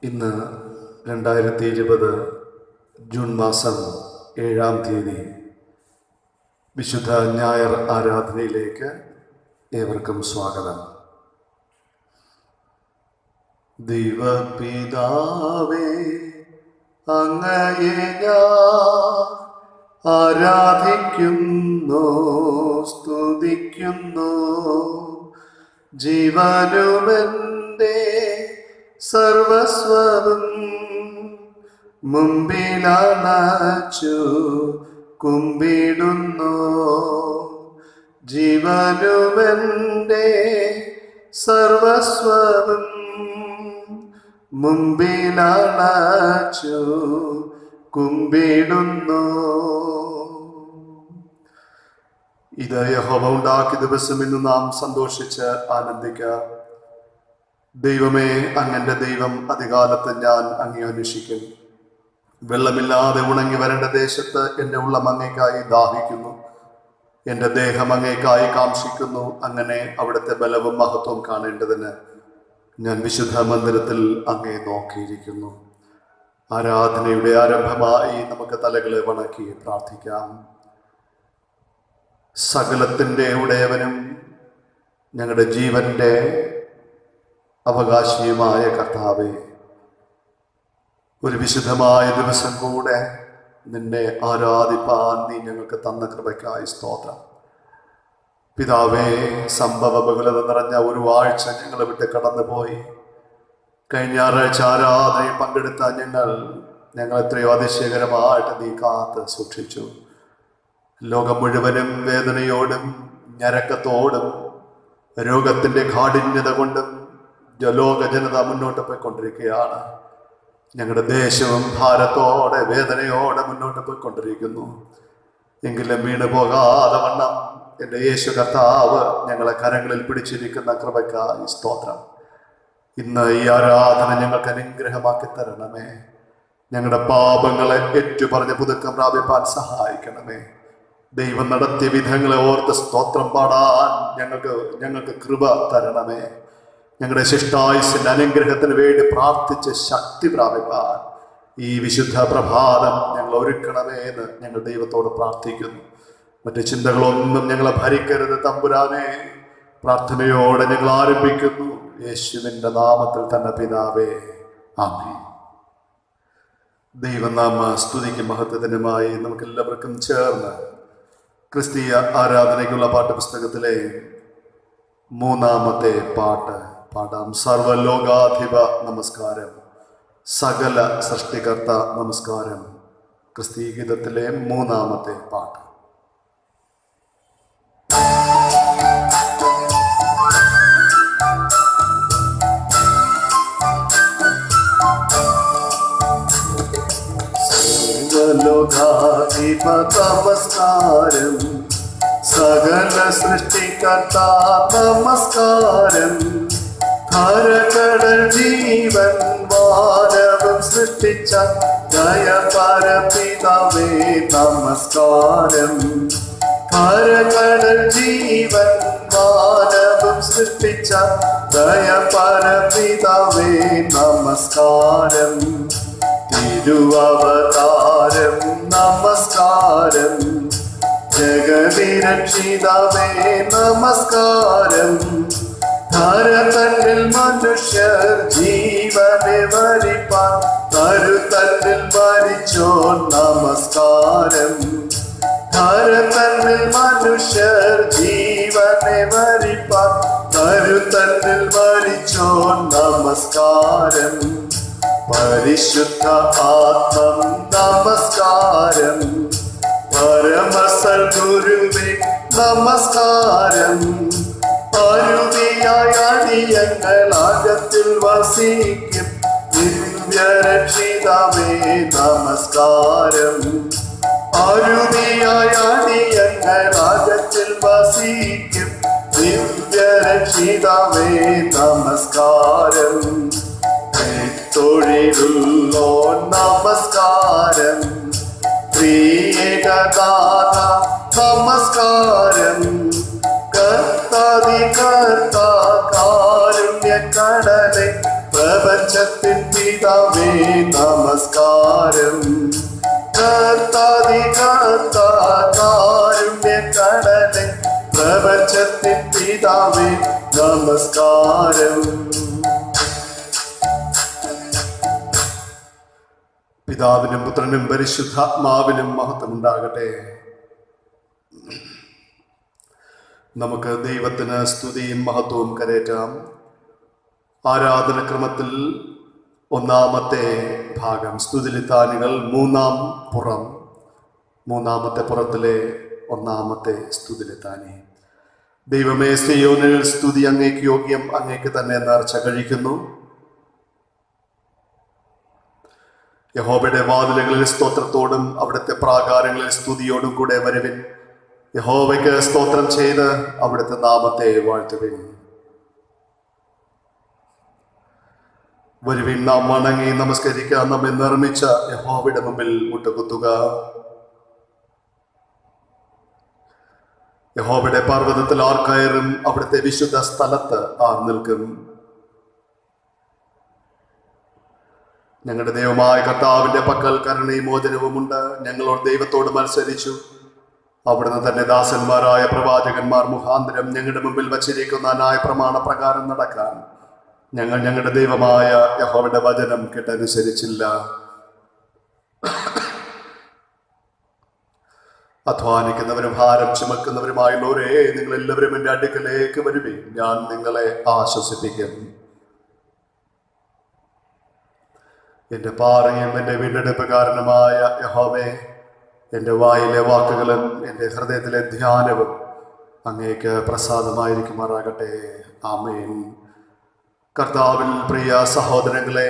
ഇന്ന് 2020 ജൂൺ മാസം 7-ാം തീയതി വിശുദ്ധ ഞായർ ആരാധനയിലേക്ക് ഏവർക്കും സ്വാഗതം. ദൈവപിതാവേ, അങ്ങയെ ഞാൻ ആരാധിക്കുന്നു, സ്തുതിക്കുന്നു. ജീവനുമെൻ്റെ സർവസ്വവും മുമ്പിലണച്ചു കുമ്പിടുന്നു. ജീവനുമെൻ്റെ സർവസ്വവും മുമ്പിലണച്ചു കുമ്പിടുന്നു. ഇത് യഹോവ ഉണ്ടാക്കിയ ദിവസം ഇന്ന് നാം സന്തോഷിച്ച് ആനന്ദിക്കാം. ദൈവമേ, അങ്ങൻ്റെ ദൈവം അധികാലത്ത് ഞാൻ അങ്ങേ അന്വേഷിക്കും. വെള്ളമില്ലാതെ ഉണങ്ങി വരേണ്ട ദേശത്ത് എൻ്റെ ഉള്ളം അങ്ങേക്കായി ദാഹിക്കുന്നു, എൻ്റെ ദേഹം അങ്ങേക്കായി കാംക്ഷിക്കുന്നു. അങ്ങനെ അവിടുത്തെ ബലവും മഹത്വവും കാണേണ്ടതിന് ഞാൻ വിശുദ്ധ മന്ദിരത്തിൽ അങ്ങേ നോക്കിയിരിക്കുന്നു. ആരാധനയുടെ ആരംഭമായി നമുക്ക് തലകളെ വണക്കി പ്രാർത്ഥിക്കാം. സകലത്തിൻ്റെ ഉടയവനും ഞങ്ങളുടെ ജീവൻ്റെ അവകാശിയുമായ കർത്താവേ, ഒരു വിശുദ്ധമായ ദിവസം കൂടെ നിന്നെ ആരാധിപ്പാൻ നീ ഞങ്ങൾക്ക് തന്ന കൃപയ്ക്കായി സ്തോത്രം. പിതാവേ, സംഭവ ബഹുലത നിറഞ്ഞ ഒരു ആഴ്ച ഞങ്ങളെ വിട്ട് കടന്നുപോയി. കഴിഞ്ഞ ഞായറാഴ്ച ആരാധനയിൽ പങ്കെടുത്ത ഞങ്ങൾ എത്രയോ അതിശയകരമായിട്ട് നീ കാത്ത് സൂക്ഷിച്ചു. ലോകം മുഴുവനും വേദനയോടും ഞരക്കത്തോടും രോഗത്തിൻ്റെ കാഠിന്യത കൊണ്ടും ലോക ജനത മുന്നോട്ട് പോയിക്കൊണ്ടിരിക്കുകയാണ്. ഞങ്ങളുടെ ദേശവും ഭാരത്തോടെ വേദനയോടെ മുന്നോട്ട് പോയിക്കൊണ്ടിരിക്കുന്നു. എങ്കിലും വീണു പോകാതെ വണ്ണം എൻ്റെ യേശു കർത്താവ് ഞങ്ങളെ കരങ്ങളിൽ പിടിച്ചിരിക്കുന്ന കൃപയ്ക്കായി സ്തോത്രം. ഇന്ന് ഈ ആരാധന ഞങ്ങൾക്ക് അനുഗ്രഹമാക്കി തരണമേ. ഞങ്ങളുടെ പാപങ്ങളെ ഏറ്റുപറഞ്ഞ് പുതുക്കം പ്രാപിപ്പാൻ സഹായിക്കണമേ. ദൈവം നടത്തിയ വിധങ്ങളെ ഓർത്ത് സ്തോത്രം പാടാൻ ഞങ്ങൾക്ക് കൃപ തരണമേ. ഞങ്ങളുടെ ശിഷ്ടായുസിൻ്റെ അനുഗ്രഹത്തിന് വേണ്ടി പ്രാർത്ഥിച്ച് ശക്തി പ്രാപിപ്പാൻ ഈ വിശുദ്ധ പ്രഭാതം ഞങ്ങൾ ഒരുക്കണമേ എന്ന് ഞങ്ങൾ ദൈവത്തോട് പ്രാർത്ഥിക്കുന്നു. മറ്റു ചിന്തകളൊന്നും ഞങ്ങളെ ഭരിക്കരുത് തമ്പുരാനെ. പ്രാർത്ഥനയോടെ ഞങ്ങൾ ആരംഭിക്കുന്നു, യേശുവിൻ്റെ നാമത്തിൽ തന്നെ പിതാവേ, ആമേൻ. ദൈവനാമ സ്തുതിക്കും മഹത്വത്തിനുമായി നമുക്കെല്ലാവർക്കും ചേർന്ന് ക്രിസ്തീയ ആരാധനയ്ക്കുള്ള പാഠപുസ്തകത്തിലെ 3-ാമത്തെ പാട്ട് പാടാം. സർവലോകാധിപ നമസ്കാരം, സകല സൃഷ്ടികർത്ത നമസ്കാരം. ക്രിസ്തീയ ഗീതത്തിലെ 3-ാമത്തെ പാട്ട്. സർവലോകാധിപ നമസ്കാരം, സകല സൃഷ്ടികർത്ത നമസ്കാരം. ഹരകടൽ ജീവൻ വാനവും സൃഷ്ടിച്ച ദയപരപിതാവേ നമസ്കാരം. ഹരകടൽ ജീവൻ വാനവും സൃഷ്ടിച്ച ദയപരപിതാവേ നമസ്കാരം. തിരുവവതാരം നമസ്കാരം, ജഗതിരക്ഷിതാവേ നമസ്കാരം. ധരതന്നിൽ മനുഷ്യർ ജീവനെ വരിപ്പാൻ കരുതന്നിൽ മരിച്ചോൻ നമസ്കാരം. ധരതന്നിൽ മനുഷ്യർ ജീവനെ വരിപ്പാൻ കരുതന്നിൽ മരിച്ചോൻ നമസ്കാരം. പരിശുദ്ധ ആത്മം നമസ്കാരം, പരമസൽ ഗുരുവേ നമസ്കാരം. അരുതിയായ അടിയങ്ങൾ അകത്തിൽ വസിക്കും ദിവ്യരക്ഷിതാവേ നമസ്കാരം. അരുതിയായ അടിയങ്ങൾ അകത്തിൽ വസിക്കും ദിവ്യരക്ഷിതാവേ നമസ്കാരം. തൊഴിലുള്ളോ നമസ്കാരം, പ്രിയഗാഥ നമസ്കാരം. കർത്താതി കർത്താ കാരുണ്യ കടലെ പ്രപഞ്ചത്തിൻ പിതാവേ നമസ്കാരം. കർത്താതി കാരുണ്യ കടലെ പ്രപഞ്ചത്തിൻ പിതാവേ നമസ്കാരം. പിതാവിനും പുത്രനും പരിശുദ്ധാത്മാവിനും മഹത്വം ഉണ്ടാകട്ടെ. നമുക്ക് ദൈവത്തിന് സ്തുതിയും മഹത്വവും കരേറ്റാം. ആരാധനക്രമത്തിൽ ഒന്നാമത്തെ ഭാഗം സ്തുതിലിത്താനികൾ മൂന്നാമത്തെ പുറത്തിലെ ഒന്നാമത്തെ സ്തുതിലിത്താനി. ദൈവമേ, സിയോനിൽ സ്തുതി അങ്ങേക്ക് യോഗ്യം, അങ്ങേക്ക് തന്നെ നേർച്ച കഴിക്കുന്നു. യഹോവയുടെ വാതിലുകളിൽ സ്തോത്രത്തോടും അവിടുത്തെ പ്രാകാരങ്ങളിൽ സ്തുതിയോടും കൂടെ വരുവിൻ. യഹോവയ്ക്ക് സ്തോത്രം ചെയ്ത് അവിടുത്തെ നാമത്തെ വാഴ്ത്തുവിൻ. വരുവിൻ, നാം വണങ്ങി നമസ്കരിക്കാൻ നമ്മെ നിർമ്മിച്ച യഹോവയുടെ മുമ്പിൽ മുട്ടുകുത്തുക. യഹോവയുടെ പർവ്വതത്തിൽ ആർ കയറും? അവിടുത്തെ വിശുദ്ധ സ്ഥലത്ത് ആർ നിൽക്കും? ഞങ്ങളുടെ ദൈവമായ കർത്താവിന്റെ പക്കൽ കരുണയും മോചനവുമുണ്ട്. ഞങ്ങളോട് ദൈവത്തോട് മത്സരിച്ചു. അവിടുന്ന് തന്റെ ദാസന്മാരായ പ്രവാചകന്മാർ മുഖാന്തരം ഞങ്ങളുടെ മുമ്പിൽ വച്ചിരിക്കുന്ന ന്യായപ്രമാണ പ്രകാരം നടക്കാൻ ഞങ്ങൾ ഞങ്ങളുടെ ദൈവമായ യഹോവയുടെ വചനം കേട്ടനുസരിച്ചില്ല. അധ്വാനിക്കുന്നവരും ഭാരം ചുമക്കുന്നവരുമായുള്ളവരേ, നിങ്ങൾ എല്ലാവരും എൻ്റെ അടുക്കലേക്ക് വരുവിൻ, ഞാൻ നിങ്ങളെ ആശ്വസിപ്പിക്കും. എൻ്റെ പാറയും എൻ്റെ വീണ്ടെടുപ്പുകാരനുമായ യഹോവേ, എൻ്റെ വായിലെ വാക്കുകളും എൻ്റെ ഹൃദയത്തിലെ ധ്യാനവും അങ്ങേക്ക് പ്രസാദമായിരിക്കുമാറാകട്ടെ. ആമേൻ. കർത്താവിൽ പ്രിയ സഹോദരങ്ങളെ,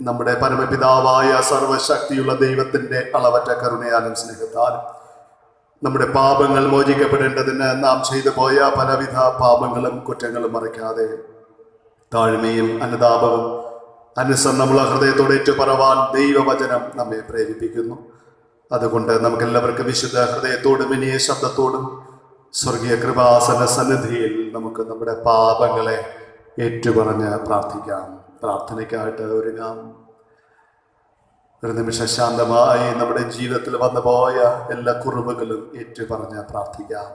നമ്മുടെ പരമപിതാവായ സർവശക്തിയുള്ള ദൈവത്തിൻ്റെ അളവറ്റ കരുണയാലും സ്നേഹത്താലും നമ്മുടെ പാപങ്ങൾ മോചിക്കപ്പെടേണ്ടതിന് നാം ചെയ്തു പോയ പലവിധ പാപങ്ങളും കുറ്റങ്ങളും മറയ്ക്കാതെ താഴ്മയും അനുതാപവും അനുസരണമുള്ള ഹൃദയത്തോടെ ഏറ്റുപറവാൻ ദൈവവചനം നമ്മെ പ്രേരിപ്പിക്കുന്നു. അതുകൊണ്ട് നമുക്കെല്ലാവർക്കും വിശുദ്ധ ഹൃദയത്തോടും ഇനിയ ശബ്ദത്തോടും സ്വർഗീയ കൃപാസന സന്നിധിയിൽ നമുക്ക് നമ്മുടെ പാപങ്ങളെ ഏറ്റുപറഞ്ഞ് പ്രാർത്ഥിക്കാം. പ്രാർത്ഥനയ്ക്കായിട്ട് ഒരുങ്ങാം. ഒരു നിമിഷം ശാന്തമായി നമ്മുടെ ജീവിതത്തിൽ വന്നു പോയ എല്ലാ കുറവുകളും ഏറ്റുപറഞ്ഞ് പ്രാർത്ഥിക്കാം.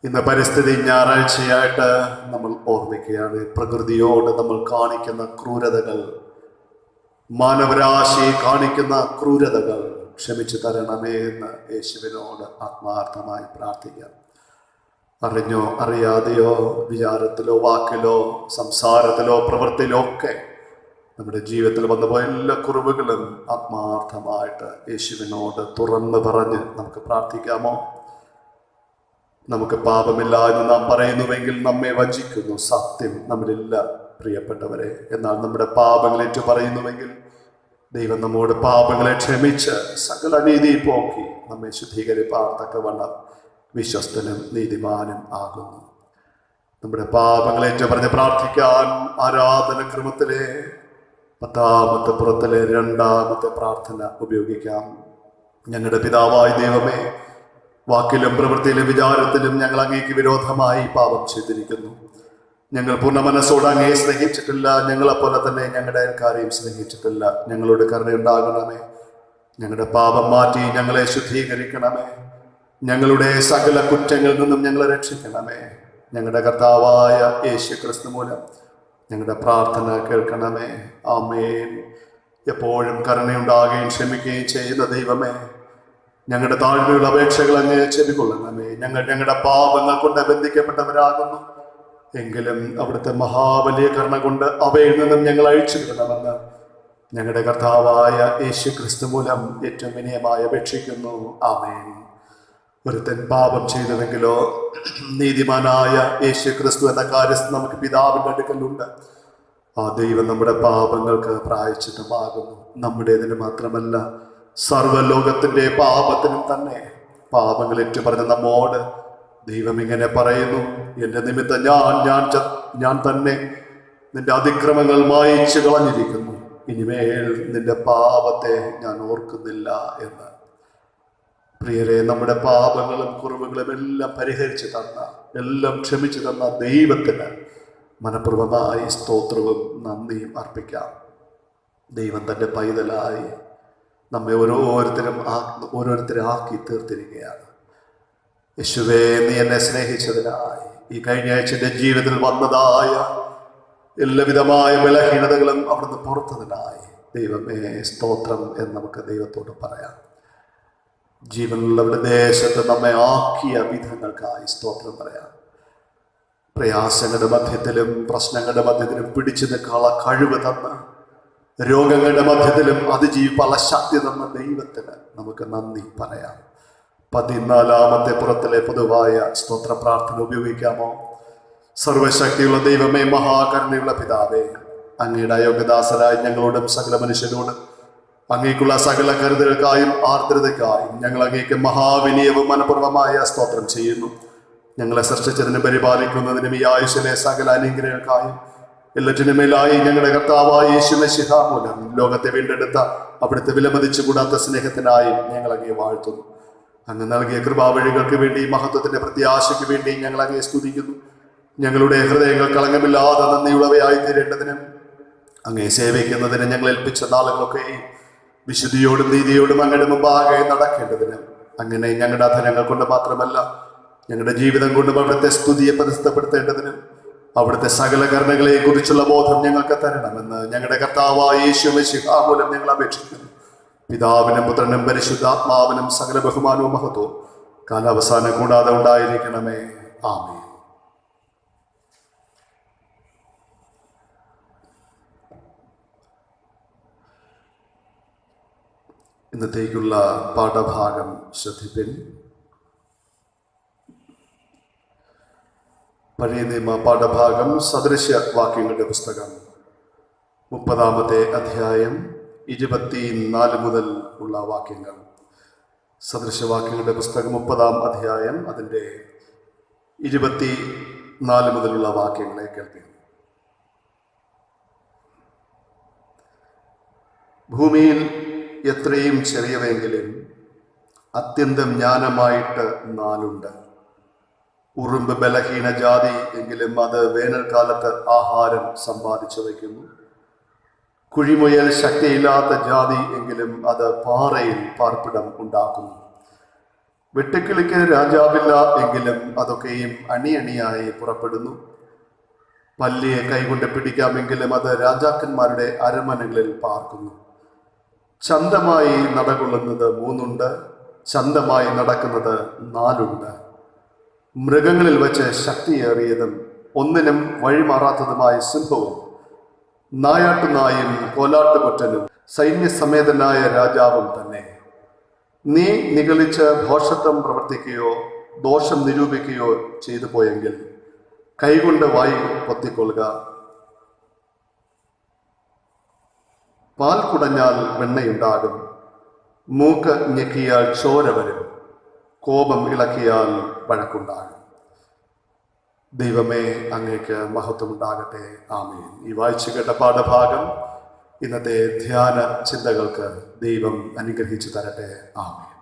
ഇന്ന് പരിസ്ഥിതി ഞായറാഴ്ചയായിട്ട് നമ്മൾ ഓർമ്മിക്കുകയാണ്. പ്രകൃതിയോട് നമ്മൾ കാണിക്കുന്ന ക്രൂരതകൾ, മാനവരാശിയെ കാണിക്കുന്ന ക്രൂരതകൾ ക്ഷമിച്ചു തരണമേ എന്ന് യേശുവിനോട് ആത്മാർത്ഥമായി പ്രാർത്ഥിക്കാം. അറിഞ്ഞോ അറിയാതെയോ, വിചാരത്തിലോ വാക്കിലോ സംസാരത്തിലോ പ്രവൃത്തിയിലോ ഒക്കെ നമ്മുടെ ജീവിതത്തിൽ വന്നുപോയ എല്ലാ കുറവുകളും ആത്മാർത്ഥമായിട്ട് യേശുവിനോട് തുറന്ന് പറഞ്ഞ് നമുക്ക് പ്രാർത്ഥിക്കാമോ? നമുക്ക് പാപമില്ല എന്ന് നാം പറയുന്നുവെങ്കിൽ നമ്മെ വഞ്ചിക്കുന്നു. സത്യം നമ്മളില്ല പ്രിയപ്പെട്ടവരെ. എന്നാൽ നമ്മുടെ പാപങ്ങൾ ഏറ്റു പറയുന്നുവെങ്കിൽ ദൈവം നമ്മോട് പാപങ്ങളെ ക്ഷമിച്ച് സകല നീതി പോക്കി നമ്മെ ശുദ്ധീകരിപ്പാൻ തക്കവണ്ണം വിശ്വസ്തനും നീതിമാനും ആകുന്നു. നമ്മുടെ പാപങ്ങളെ ഏറ്റു പറഞ്ഞ് പ്രാർത്ഥിക്കാൻ ആരാധനക്രമത്തിലെ 10-ാമത്തെ പുറത്തിലെ 2-ാമത്തെ പ്രാർത്ഥന ഉപയോഗിക്കാം. ഞങ്ങളുടെ പിതാവായ ദൈവമേ, വാക്കിലും പ്രവൃത്തിയിലും വിചാരത്തിലും ഞങ്ങൾ അങ്ങേക്ക് വിരോധമായി പാപം ചെയ്തിരിക്കുന്നു. ഞങ്ങൾ പൂർണ്ണ മനസ്സോട് അങ്ങയെ സ്നേഹിച്ചിട്ടില്ല. ഞങ്ങളെപ്പോലെ തന്നെ ഞങ്ങളുടെ അയൽക്കാരെയും സ്നേഹിച്ചിട്ടില്ല. ഞങ്ങളോട് കരുണയുണ്ടാകണമേ. ഞങ്ങളുടെ പാപം മാറ്റി ഞങ്ങളെ ശുദ്ധീകരിക്കണമേ. ഞങ്ങളുടെ സകല കുറ്റങ്ങളിൽ നിന്നും ഞങ്ങളെ രക്ഷിക്കണമേ. ഞങ്ങളുടെ കർത്താവായ യേശു ക്രിസ്തു മൂലം ഞങ്ങളുടെ പ്രാർത്ഥന കേൾക്കണമേ. ആമേൻ. എപ്പോഴും കരുണയുണ്ടാകുകയും ക്ഷമിക്കുകയും ചെയ്യുന്ന ദൈവമേ, ഞങ്ങളുടെ താഴ്മയുള്ള അപേക്ഷകൾ അങ്ങ് ചെവികൊള്ളണമേ. ഞങ്ങൾ ഞങ്ങളുടെ പാപങ്ങൾ കൊണ്ട് ബന്ധിക്കപ്പെട്ടവരാകുന്നു. എങ്കിലും അവിടുത്തെ മഹാബലിയ കരുണ കൊണ്ട് അവയിൽ നിന്നും ഞങ്ങൾ അഴിച്ചു വിടണമെന്ന് ഞങ്ങളുടെ കർത്താവായ യേശു ക്രിസ്തു മൂലം ഏറ്റവും വിനയമായി അപേക്ഷിക്കുന്നു. ആമേൻ. ഒരുത്തൻ പാപം ചെയ്തുവെങ്കിലോ നീതിമാനായ യേശു ക്രിസ്തു എന്ന കാര്യം നമുക്ക് പിതാവിൻ്റെ അടുക്കലുണ്ട്. ആ ദൈവം നമ്മുടെ പാപങ്ങൾക്ക് പ്രായശ്ചിത്തമാകുന്നു. നമ്മുടേതിന് മാത്രമല്ല, സർവ്വലോകത്തിന്റെ പാപത്തിനും തന്നെ. പാപങ്ങൾ ഏറ്റുപറഞ്ഞ നമ്മോട് ദൈവം ഇങ്ങനെ പറയുന്നു: എൻ്റെ നിമിത്തം ഞാൻ തന്നെ നിന്റെ അതിക്രമങ്ങൾ മായിച്ചു കളഞ്ഞിരിക്കുന്നു. ഇനിമേൽ നിന്റെ പാപത്തെ ഞാൻ ഓർക്കുന്നില്ല എന്ന്. പ്രിയരെ, നമ്മുടെ പാപങ്ങളും കുറവുകളും എല്ലാം പരിഹരിച്ചു തന്ന, എല്ലാം ക്ഷമിച്ചു തന്ന ദൈവത്തിന് മനഃപൂർവ്വമായി സ്തോത്രവും നന്ദിയും അർപ്പിക്കാം. ദൈവം തൻ്റെ പൈതലായി നമ്മെ ഓരോരുത്തരെ ആക്കി തീർത്തിരിക്കുകയാണ്. യേശുവേ, നീ എന്നെ സ്നേഹിച്ചതിനായി, ഈ കഴിഞ്ഞ ആഴ്ച എൻ്റെ ജീവിതത്തിൽ വന്നതായ എല്ലാവിധമായ ബലഹീനതകളും അവിടുന്ന് പുറത്തതിനായി ദൈവമേ സ്തോത്രം എന്ന് നമുക്ക് ദൈവത്തോട് പറയാം. ജീവനുള്ളവരുടെ ദേശത്ത് നമ്മെ ആക്കിയ വിധങ്ങൾക്കായി സ്തോത്രം പറയാം. പ്രയാസങ്ങളുടെ മധ്യത്തിലും പ്രശ്നങ്ങളുടെ മധ്യത്തിലും പിടിച്ചു നിൽക്കാനുള്ള കഴിവ് തന്ന, രോഗങ്ങളുടെ മധ്യത്തിലും അതിജീവിപ്പാനുള്ള ശക്തി തന്ന ദൈവത്തിന് നമുക്ക് നന്ദി പറയാം. 14-ാമത്തെ പുറത്തിലെ പൊതുവായ സ്തോത്ര പ്രാർത്ഥന ഉപയോഗിക്കാമോ? സർവശക്തിയുള്ള ദൈവമേ, മഹാകരുണയുള്ള പിതാവേ, അങ്ങയുടെ അയോഗ്യദാസരായ ഞങ്ങളോടും സകല മനുഷ്യരോടും അങ്ങേക്കുള്ള സകല കരുതലുകൾക്കായും ആർദ്രതയ്ക്കായും ഞങ്ങൾ അങ്ങേക്ക് മഹാവിനിയവും മനഃപൂർവമായ സ്തോത്രം ചെയ്യുന്നു. ഞങ്ങളെ സൃഷ്ടിച്ചതിനും പരിപാലിക്കുന്നതിനും ഈ ആയുസ്സിലെ സകല അനുഗ്രഹങ്ങൾക്കായും എല്ലാറ്റിനുമേലായി ഞങ്ങളുടെ കർത്താവായ യേശു മിശിഹ മൂലം ലോകത്തെ വീണ്ടെടുത്ത അവിടുത്തെ വിലമതിച്ചുകൂടാത്ത സ്നേഹത്തിനായി ഞങ്ങൾ അങ്ങേ വാഴ്ത്തുന്നു. അങ്ങ് നൽകിയ കൃപാവഴികൾക്ക് വേണ്ടി, മഹത്വത്തിന്റെ പ്രത്യാശയ്ക്ക് വേണ്ടി ഞങ്ങൾ അങ്ങേ സ്തുതിക്കുന്നു. ഞങ്ങളുടെ ഹൃദയങ്ങൾ കളങ്കമില്ലാതെ നന്ദിയുള്ളവയായി തീരേണ്ടതിനും അങ്ങേ സേവിക്കുന്നതിന് ഞങ്ങൾ ഏൽപ്പിച്ച നാളുകളൊക്കെയും വിശുദ്ധിയോടും നീതിയോടും അങ്ങയുടെ മുമ്പാകെ നടക്കേണ്ടതിനും, അങ്ങനെ ഞങ്ങളുടെ അധരങ്ങൾ കൊണ്ട് മാത്രമല്ല ഞങ്ങളുടെ ജീവിതം കൊണ്ടും അവിടുത്തെ സ്തുതിയെ പരിസ്ഥപ്പെടുത്തേണ്ടതിനും അവിടുത്തെ സകല കരുണകളെ കുറിച്ചുള്ള ബോധം ഞങ്ങൾക്ക് തരണമെന്ന് ഞങ്ങളുടെ കർത്താവായ യേശു മിശിഹ മൂലം ഞങ്ങൾ അപേക്ഷിക്കുന്നു. പിതാവിനും പുത്രനും പരിശുദ്ധാത്മാവിനും സകല ബഹുമാനവും മഹത്വവും കാലാവസാനം കൂടാതെ ഉണ്ടായിരിക്കണമേ. ആമേൻ. ഇന്നത്തേക്കുള്ള പാഠഭാഗം ശ്രദ്ധിപ്പിൻ. പഴയ നിയമ പാഠഭാഗം സദൃശ്യ വാക്യങ്ങളുടെ പുസ്തകം 30-ാമത്തെ അധ്യായം 24 മുതൽ ഉള്ള വാക്യങ്ങൾ. സദൃശ്യവാക്യങ്ങളുടെ പുസ്തകം 30-ാം അധ്യായം അതിൻ്റെ 24 മുതലുള്ള വാക്യങ്ങളെ കേൾപ്പിക്കും. ഭൂമിയിൽ എത്രയും ചെറിയവെങ്കിലും അത്യന്തം ജ്ഞാനമായിട്ട് 4 ഉണ്ട്. ഉറുമ്പ് ബലഹീന ജാതി എങ്കിലും അത് വേനൽക്കാലത്ത് ആഹാരം സമ്പാദിച്ചു വയ്ക്കുന്നു. കുഴിമുയൽ ശക്തിയില്ലാത്ത ജാതി എങ്കിലും അത് പാറയിൽ പാർപ്പിടം ഉണ്ടാക്കുന്നു. വെട്ടുക്കിളിക്ക് രാജാവില്ല എങ്കിലും അതൊക്കെയും അണിയണിയായി പുറപ്പെടുന്നു. പല്ലിയെ കൈകൊണ്ട് പിടിക്കാമെങ്കിലും അത് രാജാക്കന്മാരുടെ അരമനകളിൽ പാർക്കുന്നു. ചന്തമായി നടകൊള്ളുന്നത് 3 ഉണ്ട്, ചന്തമായി നടക്കുന്നത് 4 ഉണ്ട്. മൃഗങ്ങളിൽ വെച്ച് ശക്തിയേറിയതും ഒന്നിനും വഴിമാറാത്തതുമായ സിംഹവും നായാട്ടുനായും കോലാട്ടുകൊറ്റനും സൈന്യസമേതനായ രാജാവും തന്നെ. നീ നിഗളിച്ച് ഭോഷത്വം പ്രവർത്തിക്കുകയോ ദോഷം നിരൂപിക്കുകയോ ചെയ്തു പോയെങ്കിൽ കൈകൊണ്ട് വായി പൊത്തിക്കൊള്ളുക. പാൽ കുടഞ്ഞാൽ വെണ്ണയുണ്ടാകും, മൂക്ക് ഞെക്കിയാൽ ചോര വരും, കോപം ഇളക്കിയാൽ വഴക്കുണ്ടാകും. ദൈവമേ, അങ്ങേക്ക് മഹത്വമുണ്ടാകട്ടെ. ആമേൻ. ഈ വായിച്ചു കേട്ട പാഠഭാഗം ഇന്നത്തെ ധ്യാന ചിന്തകൾക്ക് ദൈവം അനുഗ്രഹിച്ചു തരട്ടെ. ആമേൻ.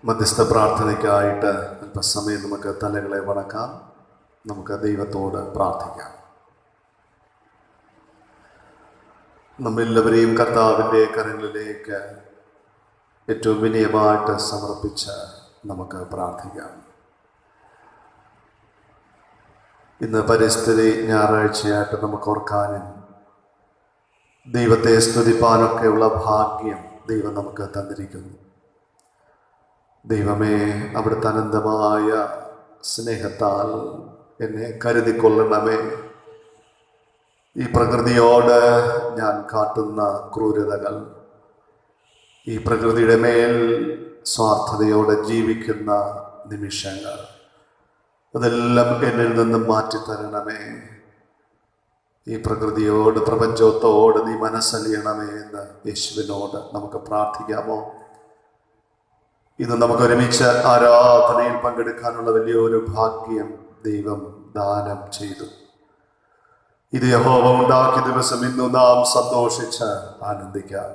മധ്യസ്ഥ പ്രാർത്ഥനയ്ക്കായിട്ട് അല്പസമയം നമുക്ക് തലകളെ വണക്കാം. നമുക്ക് ദൈവത്തോട് പ്രാർത്ഥിക്കാം. നമ്മെല്ലാവരെയും കർത്താവിൻ്റെ കരങ്ങളിലേക്ക് ഏറ്റവും വിനയമായിട്ട് സമർപ്പിച്ച് നമുക്ക് പ്രാർത്ഥിക്കാം. ഇന്ന് പരിസ്ഥിതി ഞായറാഴ്ചയായിട്ട് നമുക്ക് ഓർക്കാനും ദൈവത്തെ സ്തുതിപ്പാനൊക്കെയുള്ള ഭാഗ്യം ദൈവം നമുക്ക് തന്നിരിക്കുന്നു. ദൈവമേ, അവിടുത്തെ അനന്തമായ സ്നേഹത്താൽ എന്നെ കരുതിക്കൊള്ളണമേ. ഈ പ്രകൃതിയോട് ഞാൻ കാട്ടുന്ന ക്രൂരതകൾ, ഈ പ്രകൃതിയുടെ മേൽ സ്വാർത്ഥതയോടെ ജീവിക്കുന്ന നിമിഷങ്ങൾ, അതെല്ലാം എന്നിൽ നിന്നും മാറ്റിത്തരണമേ. ഈ പ്രകൃതിയോട്, പ്രപഞ്ചത്തോട് നീ മനസ്സലിയണമേ എന്ന് യേശുവിനോട് നമുക്ക് പ്രാർത്ഥിക്കാമോ? ഇത് നമുക്ക് ഒരുമിച്ച് ആരാധനയിൽ പങ്കെടുക്കാനുള്ള വലിയൊരു ഭാഗ്യം ദൈവം ദാനം ചെയ്തു. ഇത് യഹോവ ഉണ്ടാക്കിയ ദിവസം ഇന്നു നാം സന്തോഷിച്ച് ആനന്ദിക്കാം.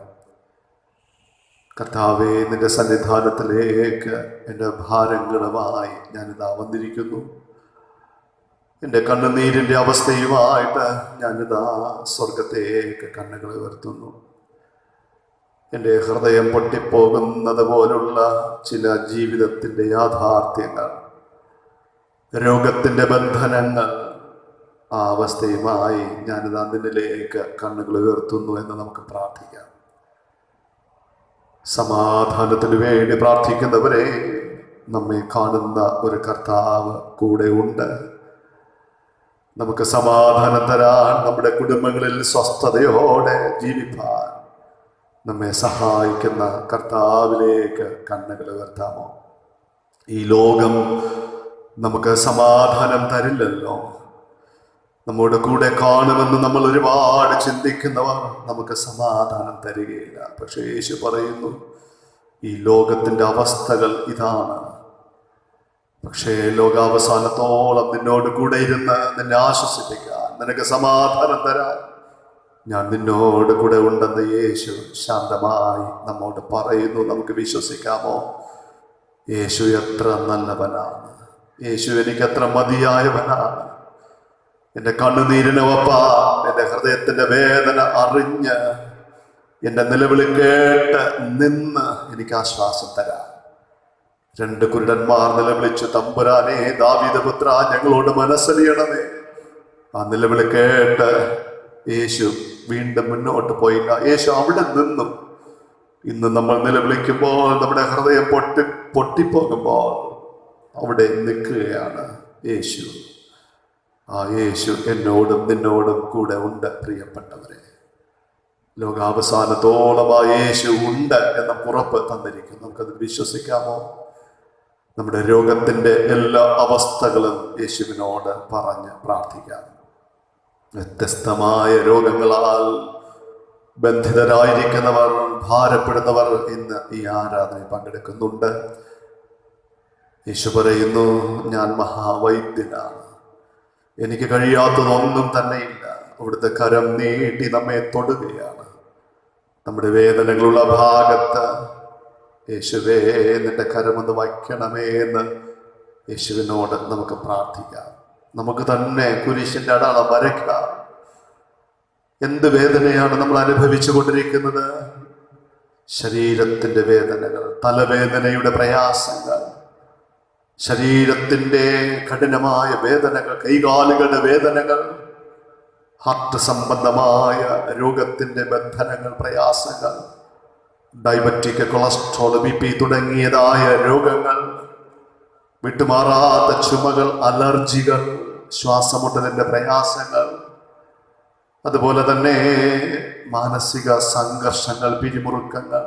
കർത്താവേ, നിന്റെ സന്നിധാനത്തിലേക്ക് എൻ്റെ ഭാരങ്ങളുമായി ഞാനിതാ വന്നിരിക്കുന്നു. എൻ്റെ കണ്ണുനീരിൻ്റെ അവസ്ഥയുമായിട്ട് ഞാനിതാ സ്വർഗത്തേക്ക് കണ്ണുകൾ ഉയർത്തുന്നു. എൻ്റെ ഹൃദയം പൊട്ടിപ്പോകുന്നത് പോലുള്ള ചില ജീവിതത്തിൻ്റെ യാഥാർത്ഥ്യങ്ങൾ, രോഗത്തിൻ്റെ ബന്ധനങ്ങൾ, ആ അവസ്ഥയുമായി ഞാനിതാ നിന്നിലേക്ക് കണ്ണുകൾ ഉയർത്തുന്നു എന്ന് നമുക്ക് പ്രാർത്ഥിക്കാം. സമാധാനത്തിന് വേണ്ടി പ്രാർത്ഥിക്കുന്നവരെ, നമ്മെ കാണുന്ന ഒരു കർത്താവ് കൂടെ ഉണ്ട്. നമുക്ക് സമാധാനം തരാൻ, നമ്മുടെ കുടുംബങ്ങളിൽ സ്വസ്ഥതയോടെ ജീവിക്കാൻ നമ്മെ സഹായിക്കുന്ന കർത്താവിലേക്ക് കണ്ണുകൾ ഉയർത്താമോ? ഈ ലോകം നമുക്ക് സമാധാനം തരില്ലല്ലോ. നമ്മുടെ കൂടെ കാണുമെന്ന് നമ്മൾ ഒരുപാട് ചിന്തിക്കുന്നവർ നമുക്ക് സമാധാനം തരികയില്ല. പക്ഷേ യേശു പറയുന്നു, ഈ ലോകത്തിൻ്റെ അവസ്ഥകൾ ഇതാണ്. പക്ഷേ ലോകാവസാനത്തോളം നിന്നോട് കൂടെ ഇരുന്ന് നിന്നെ ആശ്വസിപ്പിക്കാൻ, നിനക്ക് സമാധാനം തരാൻ ഞാൻ നിന്നോട് കൂടെ ഉണ്ടെന്ന് യേശു ശാന്തമായി നമ്മോട് പറയുന്നു. നമുക്ക് വിശ്വസിക്കാമോ? യേശു എത്ര നല്ലവനാണ്. യേശു എനിക്ക് എത്ര മതിയായവനാണ്. എൻ്റെ കണ്ണുനീരിന് ഒപ്പാൻ, എൻ്റെ ഹൃദയത്തിൻ്റെ വേദന അറിഞ്ഞ്, എൻ്റെ നിലവിളി കേട്ട് നിന്ന് എനിക്ക് ആശ്വാസം തരാം. 2 കുരുടന്മാർ നിലവിളിച്ചു, തമ്പുരാനേ, ദാവീദ് പുത്രാ, ഞങ്ങളോട് മനസ്സലിയണമേ. ആ നിലവിളി കേട്ട് യേശു വീണ്ടും മുന്നോട്ട് പോയില്ല. യേശു അവിടെ നിന്നും. ഇന്ന് നമ്മൾ നിലവിളിക്കുമ്പോൾ, നമ്മുടെ ഹൃദയം പൊട്ടിപ്പോകുമ്പോൾ അവിടെ നിൽക്കുകയാണ് യേശു. ആ യേശു എന്നോടും നിന്നോടും കൂടെ ഉണ്ട്. പ്രിയപ്പെട്ടവരെ, ലോകാവസാനത്തോളം ആ യേശു ഉണ്ട് എന്ന ഉറപ്പ് തന്നിരിക്കുന്നു. നമുക്കത് വിശ്വസിക്കാമോ? നമ്മുടെ രോഗത്തിൻ്റെ എല്ലാ അവസ്ഥകളും യേശുവിനോട് പറഞ്ഞ് പ്രാർത്ഥിക്കാം. വ്യത്യസ്തമായ രോഗങ്ങളാൽ ബന്ധിതരായിരിക്കുന്നവർ, ഭാരപ്പെടുന്നവർ ഇന്ന് ഈ ആരാധന പങ്കെടുക്കുന്നുണ്ട്. യേശു പറയുന്നു, ഞാൻ മഹാവൈദ്യനാണ്, എനിക്ക് കഴിയാത്തതൊന്നും തന്നെയില്ല. അവിടുത്തെ കരം നീട്ടി നമ്മെ തൊടുകയാണ്. നമ്മുടെ വേദനകളുള്ള ഭാഗത്ത് യേശുവേ, നിന്റെ കരമൊന്ന് വയ്ക്കണമേ എന്ന് യേശുവിനോട് നമുക്ക് പ്രാർത്ഥിക്കാം. നമുക്ക് തന്നെ കുരിശിൻ്റെ അടയാളം വരയ്ക്കാം. എന്ത് വേദനയാണ് നമ്മൾ അനുഭവിച്ചു കൊണ്ടിരിക്കുന്നത്? ശരീരത്തിൻ്റെ വേദനകൾ, തലവേദനയുടെ പ്രയാസങ്ങൾ, ശരീരത്തിൻ്റെ കഠിനമായ വേദനകൾ, കൈകാലുകളുടെ വേദനകൾ, ഹാർട്ട് സംബന്ധമായ രോഗത്തിൻ്റെ ബന്ധനങ്ങൾ, പ്രയാസങ്ങൾ, ഡയബറ്റിക്, കൊളസ്ട്രോൾ, BP തുടങ്ങിയതായ രോഗങ്ങൾ, വിട്ടുമാറാത്ത ചുമകൾ, അലർജികൾ, ശ്വാസമുട്ടലിൻ്റെ പ്രയാസങ്ങൾ, അതുപോലെ തന്നെ മാനസിക സംഘർഷങ്ങൾ, പിരിമുറുക്കങ്ങൾ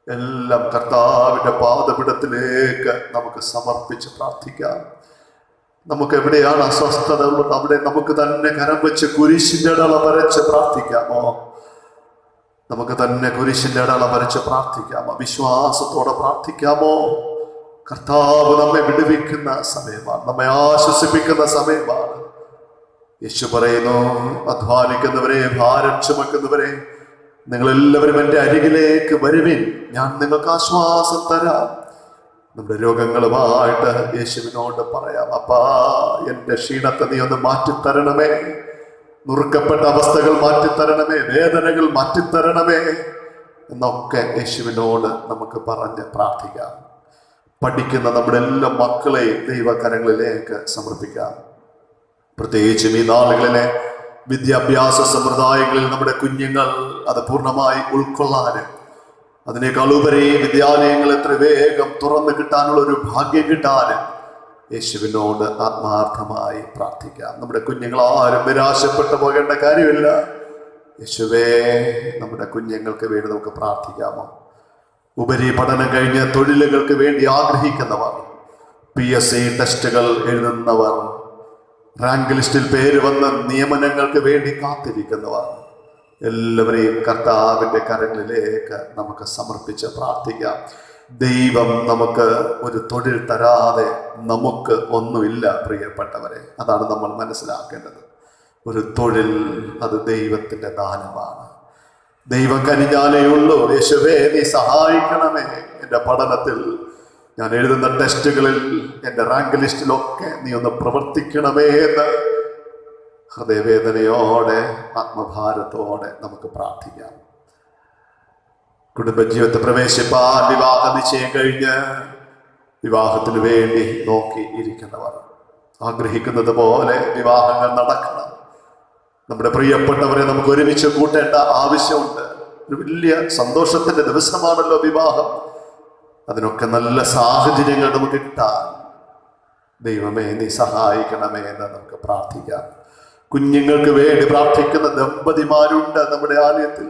എല്ലാം കർത്താവിൻ്റെ പാദപീഠത്തിലേക്ക് നമുക്ക് സമർപ്പിച്ച് പ്രാർത്ഥിക്കാം. നമുക്ക് എവിടെയാണ് അസ്വസ്ഥത ഉള്ളത് അവിടെ നമുക്ക് തന്നെ കരം വെച്ച് കുരിശിൻ്റെ അടയാളം വരച്ച് പ്രാർത്ഥിക്കാമോ? നമുക്ക് തന്നെ കുരിശിൻ്റെ അടയാളം വരച്ച് പ്രാർത്ഥിക്കാമോ? വിശ്വാസത്തോടെ പ്രാർത്ഥിക്കാമോ? കർത്താവ് നമ്മെ വിടുവിക്കുന്ന സമയമാണ്, നമ്മെ ആശ്വസിപ്പിക്കുന്ന സമയമാണ്. യേശു പറയുന്നു, അധ്വാനിക്കുന്നവരെ, ഭാരം ചുമക്കുന്നവരെ, നിങ്ങളെല്ലാവരും എൻ്റെ അരികിലേക്ക് വരുവിൻ, ഞാൻ നിങ്ങൾക്ക് ആശ്വാസം തരാം. നമ്മുടെ രോഗങ്ങളുമായിട്ട് യേശുവിനോട് പറയാം, അപ്പാ, എൻ്റെ ക്ഷീണത്തെ നീ ഒന്ന് മാറ്റിത്തരണമേ, നുറുക്കപ്പെട്ട അവസ്ഥകൾ മാറ്റിത്തരണമേ, വേദനകൾ മാറ്റിത്തരണമേ എന്നൊക്കെ യേശുവിനോട് നമുക്ക് പറഞ്ഞ് പ്രാർത്ഥിക്കാം. പഠിക്കുന്ന നമ്മുടെ എല്ലാ മക്കളെയും ദൈവകരങ്ങളിലേക്ക് സമർപ്പിക്കാം. പ്രത്യേകിച്ചും ഈ നാളുകളിലെ വിദ്യാഭ്യാസ സമ്പ്രദായങ്ങളിൽ നമ്മുടെ കുഞ്ഞുങ്ങൾ അത് പൂർണ്ണമായി ഉൾക്കൊള്ളാനും, അതിനേക്കാൾ ഉപരി വിദ്യാലയങ്ങൾ എത്ര വേഗം തുറന്നു കിട്ടാനുള്ള ഒരു ഭാഗ്യം കിട്ടാനും യേശുവിനോട് ആത്മാർത്ഥമായി പ്രാർത്ഥിക്കാം. നമ്മുടെ കുഞ്ഞുങ്ങൾ ആരും നിരാശപ്പെട്ടു പോകേണ്ട കാര്യമില്ല. യേശുവേ, നമ്മുടെ കുഞ്ഞുങ്ങൾക്ക് വേണ്ടി നമുക്ക് പ്രാർത്ഥിക്കാമോ? ഉപരിപഠനം കഴിഞ്ഞ് തൊഴിലുകൾക്ക് വേണ്ടി ആഗ്രഹിക്കുന്നവർ, PSC ടെസ്റ്റുകൾ എഴുതുന്നവർ, റാങ്ക് ലിസ്റ്റിൽ പേര് വന്ന് നിയമനങ്ങൾക്ക് വേണ്ടി കാത്തിരിക്കുന്നവർ, എല്ലാവരെയും കർത്താവിൻ്റെ കരങ്ങളിലേക്ക് നമുക്ക് സമർപ്പിച്ച് പ്രാർത്ഥിക്കാം. ദൈവം നമുക്ക് ഒരു തൊഴിൽ തരാതെ നമുക്ക് ഒന്നുമില്ല പ്രിയപ്പെട്ടവരെ. അതാണ് നമ്മൾ മനസ്സിലാക്കേണ്ടത്. ഒരു തൊഴിൽ അത് ദൈവത്തിൻ്റെ ദാനമാണ്. ദൈവം കനിഞ്ഞാലേ ഉള്ളൂ. യേശുവേ, നീ സഹായിക്കണമേ, എൻ്റെ പഠനത്തിൽ ഞാൻ എഴുതുന്ന ടെസ്റ്റുകളിൽ, എൻ്റെ റാങ്ക് ലിസ്റ്റിലൊക്കെ നീ ഒന്ന് പ്രവർത്തിക്കണമേ എന്ന് ഹൃദയവേദനയോടെ, ആത്മഭാരത്തോടെ നമുക്ക് പ്രാർത്ഥിക്കാം. കുടുംബജീവിതത്തെ പ്രവേശിപ്പാൻ വിവാഹ നിശ്ചയം കഴിഞ്ഞ് വിവാഹത്തിന് വേണ്ടി നോക്കി ഇരിക്കുന്നവർ, ആഗ്രഹിക്കുന്നത് പോലെ വിവാഹങ്ങൾ നടക്കണം. നമ്മുടെ പ്രിയപ്പെട്ടവരെ നമുക്ക് ഒരുമിച്ച് കൂട്ടേണ്ട ആവശ്യമുണ്ട്. ഒരു വലിയ സന്തോഷത്തിന്റെ ദിവസമാണല്ലോ വിവാഹം. അതിനൊക്കെ നല്ല സാഹചര്യങ്ങൾ നമുക്ക് കിട്ടാൻ ദൈവമേ നീ സഹായിക്കണമേ എന്ന് നമുക്ക് പ്രാർത്ഥിക്കാം. കുഞ്ഞുങ്ങൾക്ക് വേണ്ടി പ്രാർത്ഥിക്കുന്ന ദമ്പതിമാരുണ്ട് നമ്മുടെ ആലയത്തിൽ.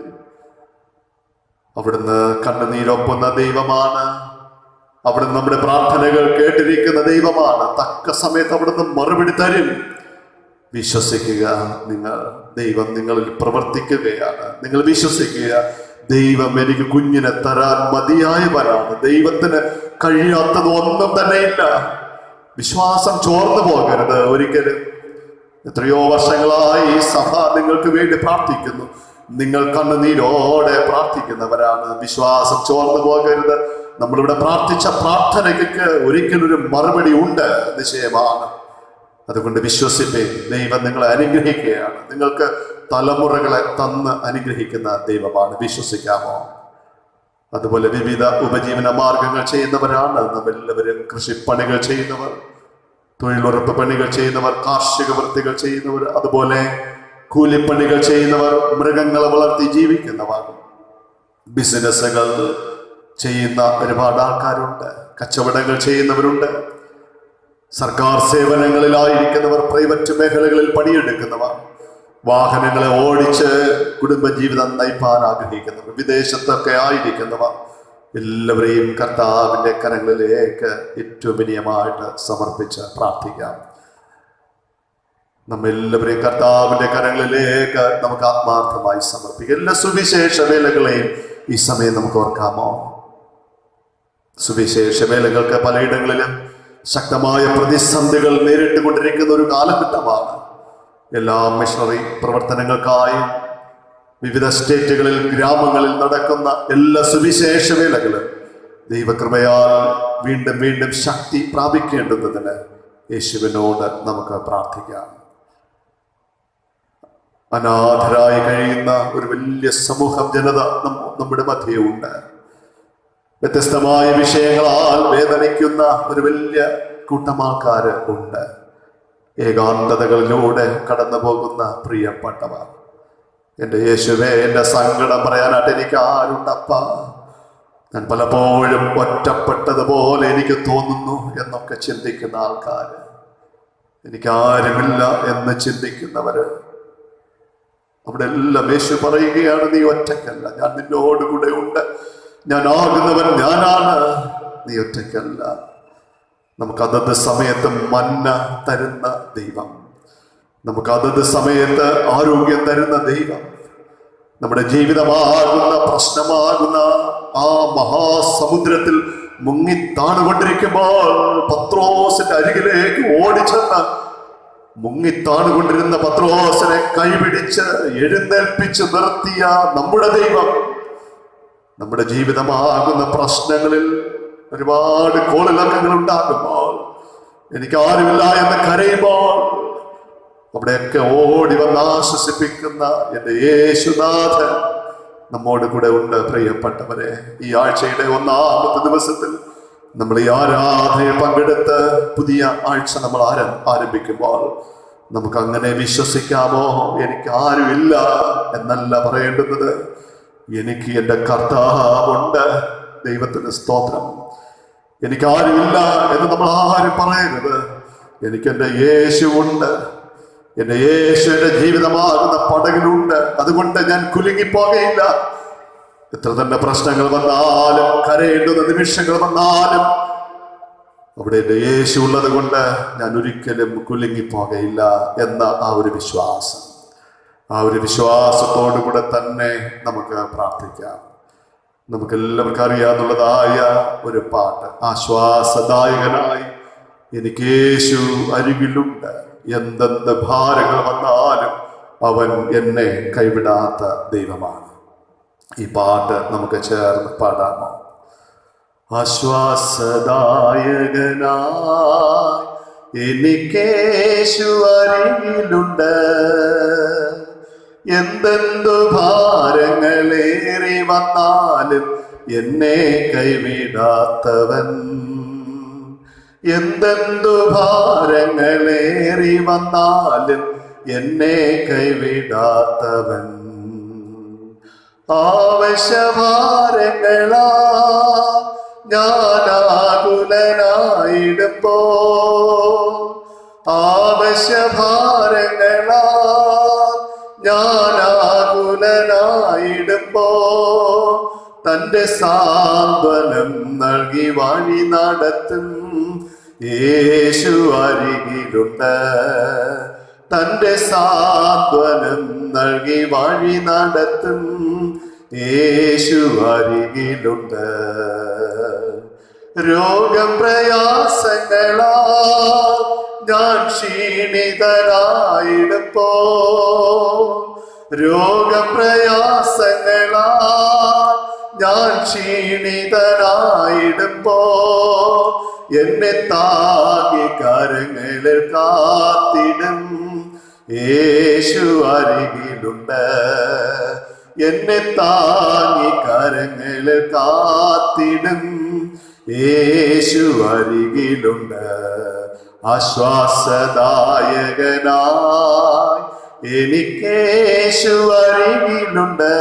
അവിടുന്ന് കണ്ണുനീരൊപ്പുന്ന ദൈവമാണ്. അവിടുന്ന് നമ്മുടെ പ്രാർത്ഥനകൾ കേട്ടിരിക്കുന്ന ദൈവമാണ്. തക്ക സമയത്ത് അവിടുന്ന് മറുപടി തരും. വിശ്വസിക്കുക, ദൈവം നിങ്ങളിൽ പ്രവർത്തിക്കുകയാണ്. നിങ്ങൾ വിശ്വസിക്കുക, ദൈവം എനിക്ക് കുഞ്ഞിനെ തരാൻ മതിയായവനാണ്. ദൈവത്തിന് കഴിയാത്തത് ഒന്നും തന്നെയില്ല. വിശ്വാസം ചോർന്നു പോകരുത് ഒരിക്കലും. എത്രയോ വർഷങ്ങളായി ഈ സഭ നിങ്ങൾക്ക് വേണ്ടി പ്രാർത്ഥിക്കുന്നു. നിങ്ങൾ കണ്ണുനീരോടെ പ്രാർത്ഥിക്കുന്നവരാണ്. വിശ്വാസം ചോർന്നു പോകരുത്. നമ്മളിവിടെ പ്രാർത്ഥിച്ച പ്രാർത്ഥനയ്ക്ക് ഒരിക്കലൊരു മറുപടി ഉണ്ട്, നിശ്ചയമാണ്. അതുകൊണ്ട് വിശ്വസിപ്പേ, ദൈവം നിങ്ങളെ അനുഗ്രഹിക്കുകയാണ്. നിങ്ങൾക്ക് തലമുറകളെ തന്ന് അനുഗ്രഹിക്കുന്ന ദൈവമാണ്. വിശ്വസിക്കാമോ? അതുപോലെ വിവിധ ഉപജീവന മാർഗങ്ങൾ ചെയ്യുന്നവരാണ് നമ്മെല്ലാവരും. കൃഷിപ്പണികൾ ചെയ്യുന്നവർ, തൊഴിലുറപ്പ് പണികൾ ചെയ്യുന്നവർ, കാർഷിക വൃത്തികൾ ചെയ്യുന്നവർ, അതുപോലെ കൂലിപ്പണികൾ ചെയ്യുന്നവർ, മൃഗങ്ങളെ വളർത്തി ജീവിക്കുന്നവർ, ബിസിനസ്സുകൾ ചെയ്യുന്ന ഒരുപാട് ആൾക്കാരുണ്ട്, കച്ചവടങ്ങൾ ചെയ്യുന്നവരുണ്ട്, സർക്കാർ സേവനങ്ങളിലായിരിക്കുന്നവർ, പ്രൈവറ്റ് മേഖലകളിൽ പണിയെടുക്കുന്നവർ, വാഹനങ്ങളെ ഓടിച്ച് കുടുംബജീവിതം നയിപ്പാൻ ആഗ്രഹിക്കുന്നവർ, വിദേശത്തൊക്കെ ആയിരിക്കുന്നവർ, എല്ലാവരെയും കർത്താവിൻ്റെ കരങ്ങളിലേക്ക് ഏറ്റവും വിനയമായിട്ട് സമർപ്പിച്ച് പ്രാർത്ഥിക്കാം. നമ്മെല്ലാവരെയും കർത്താവിൻ്റെ കരങ്ങളിലേക്ക് നമുക്ക് ആത്മാർത്ഥമായി സമർപ്പിക്കാം. എല്ലാ സുവിശേഷ വേലകളെയും ഈ സമയം നമുക്ക് ഓർക്കാമോ? സുവിശേഷ വേലകൾക്ക് പലയിടങ്ങളിലും ശക്തമായ പ്രതിസന്ധികൾ നേരിട്ടുകൊണ്ടിരിക്കുന്ന ഒരു കാലഘട്ടമാണ്. എല്ലാ മിഷണറി പ്രവർത്തനങ്ങൾക്കായും വിവിധ സ്റ്റേറ്റുകളിൽ, ഗ്രാമങ്ങളിൽ നടക്കുന്ന എല്ലാ സുവിശേഷ വേലകളും ദൈവകൃപയാൽ വീണ്ടും വീണ്ടും ശക്തി പ്രാപിക്കേണ്ടുന്നതിന് യേശുവിനോട് നമുക്ക് പ്രാർത്ഥിക്കാം. അനാഥരായി കഴിയുന്ന ഒരു വലിയ സമൂഹം, ജനത നമ്മുടെ മധ്യയുണ്ട്. വ്യത്യസ്തമായ വിഷയങ്ങളാൽ വേദനിക്കുന്ന ഒരു വലിയ കൂട്ടം ആൾക്കാര് ഉണ്ട്. ഏകാന്തതകളിലൂടെ കടന്നു പോകുന്ന പ്രിയപ്പെട്ടവർ, എൻ്റെ യേശുവേ, എൻ്റെ സങ്കടം പറയാനായിട്ട് എനിക്ക് ആരുണ്ടപ്പ? ഞാൻ പലപ്പോഴും ഒറ്റപ്പെട്ടതുപോലെ എനിക്ക് തോന്നുന്നു എന്നൊക്കെ ചിന്തിക്കുന്ന ആൾക്കാര്, എനിക്കാരുമില്ല എന്ന് ചിന്തിക്കുന്നവര്, അവിടെ എല്ലാം യേശു പറയുകയാണ്, നീ ഒറ്റയ്ക്കല്ല, ഞാൻ നിന്നോട് കൂടെ ഉണ്ട്. ഞാൻ ആകുന്നവൻ ഞാനാണ്, നീ ഒറ്റയ്ക്കല്ല. നമുക്ക് അതത് സമയത്ത് മന്ന തരുന്ന ദൈവം, നമുക്ക് അതത് സമയത്ത് ആരോഗ്യം തരുന്ന ദൈവം, നമ്മുടെ ജീവിതമാകുന്ന പ്രശ്നമാകുന്ന ആ മഹാസമുദ്രത്തിൽ മുങ്ങിത്താണുകൊണ്ടിരിക്കുമ്പോൾ പത്രോസിന്റെ അരികിലേക്ക് ഓടിച്ചെന്ന് മുങ്ങിത്താണുകൊണ്ടിരുന്ന പത്രോസിനെ കൈപിടിച്ച് എഴുന്നേൽപ്പിച്ച് നിർത്തിയ നമ്മുടെ ദൈവം, നമ്മുടെ ജീവിതമാകുന്ന പ്രശ്നങ്ങളിൽ ഒരുപാട് കോളിളക്കങ്ങൾ ഉണ്ടാകുമ്പോൾ, എനിക്ക് ആരുമില്ല എന്ന് കരയുമ്പോൾ, അവിടെയൊക്കെ ഓടി വന്ന് ആശ്വസിപ്പിക്കുന്ന എൻ്റെ യേശുനാഥൻ നമ്മോട് കൂടെ ഉണ്ട്. പ്രിയപ്പെട്ടവരെ, ഈ ആഴ്ചയുടെ ഒന്നാമത്തെ ദിവസത്തിൽ നമ്മൾ ഈ ആരാധനയിൽ പങ്കെടുത്ത് പുതിയ ആഴ്ച നമ്മൾ ആരംഭിക്കുമ്പോൾ നമുക്ക് അങ്ങനെ വിശ്വസിക്കാമോ? എനിക്ക് ആരുമില്ല എന്നല്ല പറയേണ്ടുന്നത്, എനിക്ക് എൻ്റെ കർത്താവുണ്ട്. ദൈവത്തിന് സ്തോത്രം. എനിക്കാരുമില്ല എന്ന് നമ്മൾ ആരും പറയരുത്. എനിക്കെൻ്റെ യേശുവുണ്ട്. എൻ്റെ യേശു എൻ്റെ ജീവിതമാകുന്ന പടകിലുണ്ട്. അതുകൊണ്ട് ഞാൻ കുലുങ്ങിപ്പോകയില്ല. എത്ര തന്നെ പ്രശ്നങ്ങൾ വന്നാലും, കരയേണ്ടുന്ന നിമിഷങ്ങൾ വന്നാലും, അവിടെ എൻ്റെ യേശു ഉള്ളത് കൊണ്ട് ഞാൻ ഒരിക്കലും കുലുങ്ങിപ്പോകയില്ല എന്ന ആ ഒരു വിശ്വാസം, ആ ഒരു വിശ്വാസത്തോടു കൂടെ തന്നെ നമുക്ക് പ്രാർത്ഥിക്കാം. നമുക്കെല്ലാവർക്കും അറിയാവുന്നതായ ഒരു പാട്ട്, ആശ്വാസദായകനായി എനിക്ക് യേശു അരികിലുണ്ട്, എന്തെന്ത് ഭാരങ്ങൾ വന്നാലും അവൻ എന്നെ കൈവിടാത്ത ദൈവമാണ്. ഈ പാട്ട് നമുക്ക് ചേർന്ന് പാടാമോ? ആശ്വാസദായകനായി എനിക്കേശു അരികിലുണ്ട്. എന്തെന്തു ഭാരങ്ങളേറി വന്നാലും എന്നെ കൈവിടാത്തവൻ. എന്തെന്തു ഭാരങ്ങളേറി വന്നാലും എന്നെ കൈവിടാത്തവൻ. ആവശ്യഭാരങ്ങളാ ഞാനാകുലനായിടുമ്പോ, ആവശ്യഭാരങ്ങളാ ഞാനാകുലനായിടുമ്പോ തന്റെ സാന്ത്വനം നൽകി വഴി നടത്തും യേശു അരികിലുണ്ട്. തന്റെ സാന്ത്വനം നൽകി വഴി നടത്തും യേശു അരികിലുണ്ട്. രോഗം പ്രയാസങ്ങളാ ഞാൻ ക്ഷീണിതനായിടുമ്പോ, രോഗപ്രയാസങ്ങളാ ഞാൻ ക്ഷീണിതനായിടുമ്പോ എന്നെ താങ്ങി കരങ്ങളിൽ കാത്തിടും യേശു അരികിലുണ്ട്. എന്നെ താങ്ങി കരങ്ങളിൽ കാത്തിടും യേശു അരികിലുണ്ട്. ആശ്വാസദായകനായി എനിക്കേശു അരികിലുണ്ട്.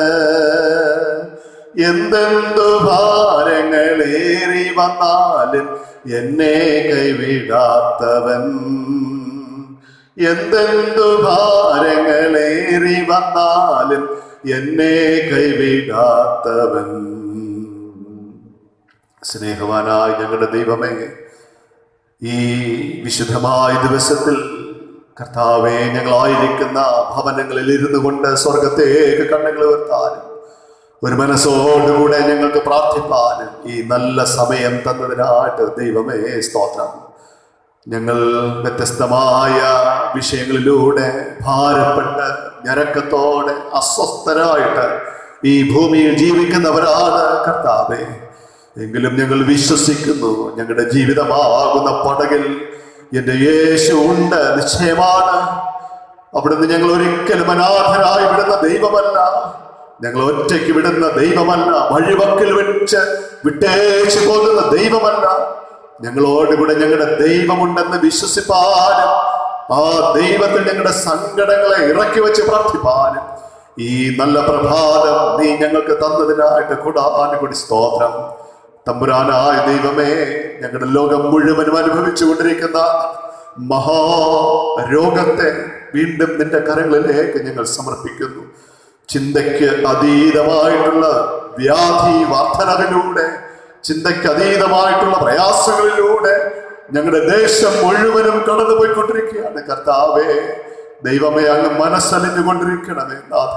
എന്തെന്തു ഭാരങ്ങളേറി വന്നാലും എന്നെ കൈവിടാത്തവൻ. എന്തെന്തു ഭാരങ്ങളേറി വന്നാലും എന്നെ കൈവിടാത്തവൻ. സ്നേഹവാനായ ഞങ്ങളുടെ ദൈവമേ, ഈ വിശുദ്ധമായ ദിവസത്തിൽ കർത്താവേ, ഞങ്ങളായിരിക്കുന്ന ഭവനങ്ങളിൽ ഇരുന്നു കൊണ്ട് സ്വർഗത്തേക്ക് കണ്ണുകൾ ഉയർത്താനും ഒരു മനസ്സോടുകൂടെ ഞങ്ങൾക്ക് പ്രാർത്ഥിപ്പാനും ഈ നല്ല സമയം തന്നതിനായിട്ട് ദൈവമേ സ്തോത്രം. ഞങ്ങൾ വ്യത്യസ്തമായ വിഷയങ്ങളിലൂടെ ഭാരപ്പെട്ട് ഞരക്കത്തോടെ അസ്വസ്ഥരായിട്ട് ഈ ഭൂമിയിൽ ജീവിക്കുന്നവരാണ് കർത്താവേ. എങ്കിലും ഞങ്ങൾ വിശ്വസിക്കുന്നു, ഞങ്ങളുടെ ജീവിതമാകുന്ന പടകിൽ എന്റെ യേശു ഉണ്ട്, നിശ്ചയമാണ്. അവിടുന്ന് ഞങ്ങൾ ഒരിക്കലും അനാഥരായി വിടുന്ന ദൈവമല്ല, ഞങ്ങൾ ഒറ്റയ്ക്ക് വിടുന്ന ദൈവമല്ല, വഴിവക്കിൽ വെച്ച് വിട്ടേച്ചു പോകുന്ന ദൈവമല്ല. ഞങ്ങളോടുകൂടെ ഞങ്ങളുടെ ദൈവമുണ്ടെന്ന് വിശ്വസിപ്പാനും ആ ദൈവത്തിൽ ഞങ്ങളുടെ സങ്കടങ്ങളെ ഇറക്കി വെച്ച് പ്രാർത്ഥിപ്പാനും ഈ നല്ല പ്രഭാതം നീ ഞങ്ങൾക്ക് തന്നതിനായിട്ട് കൂടാനുകൂടി സ്തോത്രം. തമ്പുരാനായ ദൈവമേ, ഞങ്ങളുടെ ലോകം മുഴുവനും അനുഭവിച്ചു കൊണ്ടിരിക്കുന്ന മഹാരോഗത്തെ വീണ്ടും നിന്റെ കരങ്ങളിലേക്ക് ഞങ്ങൾ സമർപ്പിക്കുന്നു. ചിന്തയ്ക്ക് അതീതമായിട്ടുള്ള വ്യാധി വർധനവിലൂടെ, ചിന്തയ്ക്ക് അതീതമായിട്ടുള്ള പ്രയാസങ്ങളിലൂടെ ഞങ്ങളുടെ ദേശം മുഴുവനും കടന്നുപോയിക്കൊണ്ടിരിക്കുകയാണ് കർത്താവേ. ദൈവമേ, അങ്ങ് മനസ്സലിഞ്ഞുകൊണ്ടിരിക്കണമേ നാഥ.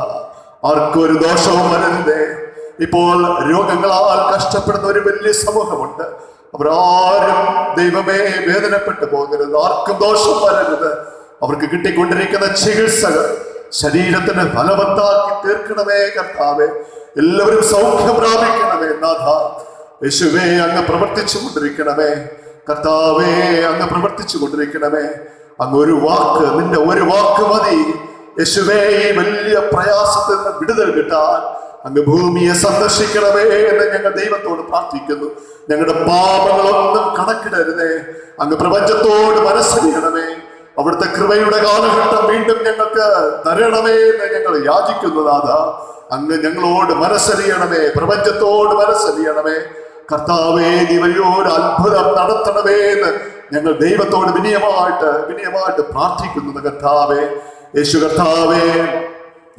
ആർക്കും ഒരു ദോഷവും വരരുതേ. ഇപ്പോൾ രോഗങ്ങളാൽ കഷ്ടപ്പെടുന്ന ഒരു വലിയ സമൂഹമുണ്ട്. അവരാരും ദൈവമേ വേദനപ്പെട്ടു പോകരുത്, ആർക്കും ദോഷം വരരുത്. അവർക്ക് കിട്ടിക്കൊണ്ടിരിക്കുന്ന ചികിത്സകൾ ശരീരത്തിന് ഫലവത്താക്കി തീർക്കണമേ കർത്താവേ. എല്ലാവരും സൗഖ്യം പ്രാപിക്കണമേ നാഥ. യേശുവേ, അങ്ങ് പ്രവർത്തിച്ചു കൊണ്ടിരിക്കണമേ കർത്താവേ, അങ്ങ് പ്രവർത്തിച്ചു കൊണ്ടിരിക്കണമേ. അങ്ങ് ഒരു വാക്ക്, നിന്റെ ഒരു വാക്ക് മതി യേശുവേ ഈ വലിയ പ്രയാസത്തിൽ നിന്ന് വിടുതൽ കിട്ടാൻ. അങ്ങ് ഭൂമിയെ സന്ദർശിക്കണമേ എന്ന് ഞങ്ങൾ ദൈവത്തോട് പ്രാർത്ഥിക്കുന്നു. ഞങ്ങളുടെ പാപങ്ങളൊന്നും കണക്കിടരുതേ. അങ്ങ് പ്രപഞ്ചത്തോട് മനസ്സറിയണമേ. അവിടുത്തെ കൃപയുടെ കാലഘട്ടം വീണ്ടും ഞങ്ങൾക്ക് തരണമേ എന്ന് ഞങ്ങൾ യാചിക്കുന്നു നാഥ. അങ്ങ് ഞങ്ങളോട് മനസ്സറിയണമേ, പ്രപഞ്ചത്തോട് മനസ്സറിയണമേ കർത്താവേ. നീ വലിയൊരു അത്ഭുതം നടത്തണമേ എന്ന് ഞങ്ങൾ ദൈവത്തോട് വിനയമായിട്ട് പ്രാർത്ഥിക്കുന്നു കർത്താവേ. യേശു കർത്താവേ,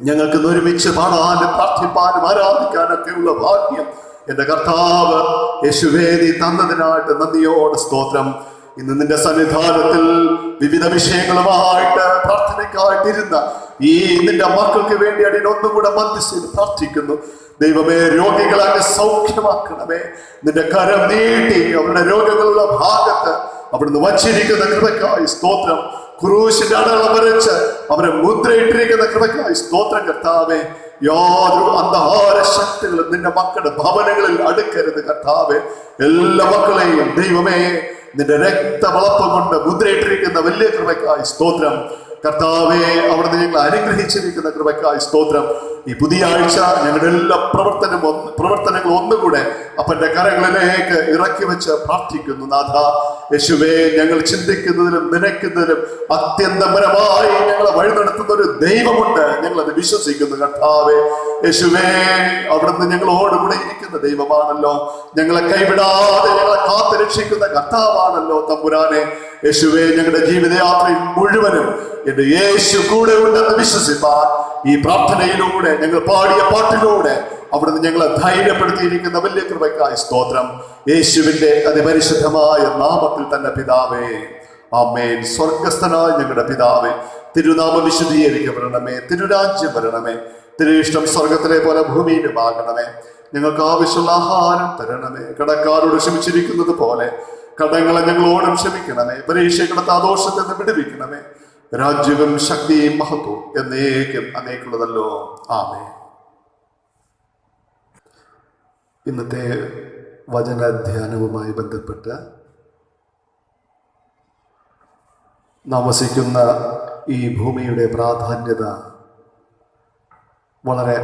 ഞങ്ങൾക്ക് ഒരുമിച്ച് പാടാനും പ്രാർത്ഥിപ്പാനും ആരാധിക്കാനൊക്കെ ഉള്ള ഭാഗ്യം എന്റെ കർത്താവ് യേശുവേ നീ തന്നതിനായിട്ട് നന്ദിയോടെ സ്തോത്രം. ഇന്ന് നിന്റെ സന്നിധാനത്തിൽ വിവിധ വിഷയങ്ങളുമായിട്ട് പ്രാർത്ഥനയ്ക്കായിട്ടിരുന്ന ഈ നിന്റെ മക്കൾക്ക് വേണ്ടി അടിയിൽ ഒന്നും കൂടെ മധ്യസ്ഥയിൽ പ്രാർത്ഥിക്കുന്നു. ദൈവമേ, രോഗികളെ അങ്ങ് സൗഖ്യമാക്കണമേ. നിന്റെ കരം നീട്ടി അവരുടെ രോഗങ്ങളുള്ള ഭാഗത്ത് അവിടുന്ന് വച്ചിരിക്കുന്ന കൃപയ്ക്കായി സ്തോത്രം. ക്രൂശിന്റെ അടയാളം വരച്ച് അവരെ മുദ്രയിട്ടിരിക്കുന്ന കൃപയ്ക്കായി സ്തോത്രം കർത്താവേ. യാതൊരു അന്ധകാര ശക്തികളും നിന്റെ മക്കളുടെ ഭവനങ്ങളിൽ അടുക്കരുത് കർത്താവേ. എല്ലാ മക്കളെയും ദൈവമേ നിന്റെ രക്തവളപ്പം കൊണ്ട് മുദ്രയിട്ടിരിക്കുന്ന വലിയ കൃപയ്ക്കായി സ്തോത്രം കർത്താവേ. അവിടുന്ന് ഞങ്ങൾ അനുഗ്രഹിച്ചിരിക്കുന്ന കൃപയ്ക്കായി സ്തോത്രം. ഈ പുതിയ ആഴ്ച ഞങ്ങളുടെ എല്ലാ പ്രവർത്തനങ്ങളും ഒന്നുകൂടെ അപ്പന്റെ കരങ്ങളിലേക്ക് ഇറക്കി വെച്ച് പ്രാർത്ഥിക്കുന്നു. നാഥ യേശുവേ, ഞങ്ങൾ ചിന്തിക്കുന്നതിലും നനയ്ക്കുന്നതിലും അത്യന്തപരമായി ഞങ്ങളെ വഴി നടത്തുന്ന ഒരു ദൈവമുണ്ട്. ഞങ്ങളത് വിശ്വസിക്കുന്നു കർത്താവേ. യേശുവേ, അവിടുന്ന് ഞങ്ങളോടുകൂടെ ഇരിക്കുന്ന ദൈവമാണല്ലോ. ഞങ്ങളെ കൈവിടാതെ ഞങ്ങളെ കാത്തു രക്ഷിക്കുന്ന കർത്താവാണല്ലോ തമ്പുരാനെ. യേശുവേ, ഞങ്ങളുടെ ജീവിതയാത്രയിൽ മുഴുവനും എന്റെ യേശു കൂടെ ഉണ്ടെന്ന് വിശ്വസിപ്പാൻ ഈ പ്രാർത്ഥനയിലൂടെ ഞങ്ങൾ പാടിയ പാട്ടിലൂടെ അവിടുന്ന് ഞങ്ങളെ ധൈര്യപ്പെടുത്തിയിരിക്കുന്ന വലിയ കൃപയ്ക്കായി സ്തോത്രം. യേശുവിന്റെ അതിപരിശുദ്ധമായ നാമത്തിൽ തന്നെ പിതാവേ, ആമേൻ. സ്വർഗസ്ഥനായ ഞങ്ങളുടെ പിതാവേ, തിരുനാമം വിശുദ്ധീകരിക്കപ്പെടണമേ. തിരുരാജ്യം വരണമേ. തിരുയിഷ്ടം സ്വർഗത്തിലെ പോലെ ഭൂമിയിലുമാകണമേ. ഞങ്ങൾക്ക് ആവശ്യമുള്ള ആഹാരം തരണമേ. കടക്കാരോട് ക്ഷമിച്ചിരിക്കുന്നത് പോലെ കടങ്ങളെ ഞങ്ങളോടും ക്ഷമിക്കണമേ. പരീക്ഷയുടെ ദോഷത്തിൽ നിന്ന് വിടുവിക്കണമേ. രാജ്യവും ശക്തിയും മഹത്വവും എന്നേക്കും അങ്ങേക്കുള്ളതല്ലോ. ആമേൻ. ഇന്നത്തെ വചനധ്യാനവുമായി ബന്ധപ്പെട്ട് താമസിക്കുന്ന ഈ ഭൂമിയുടെ പ്രാധാന്യത വളരെ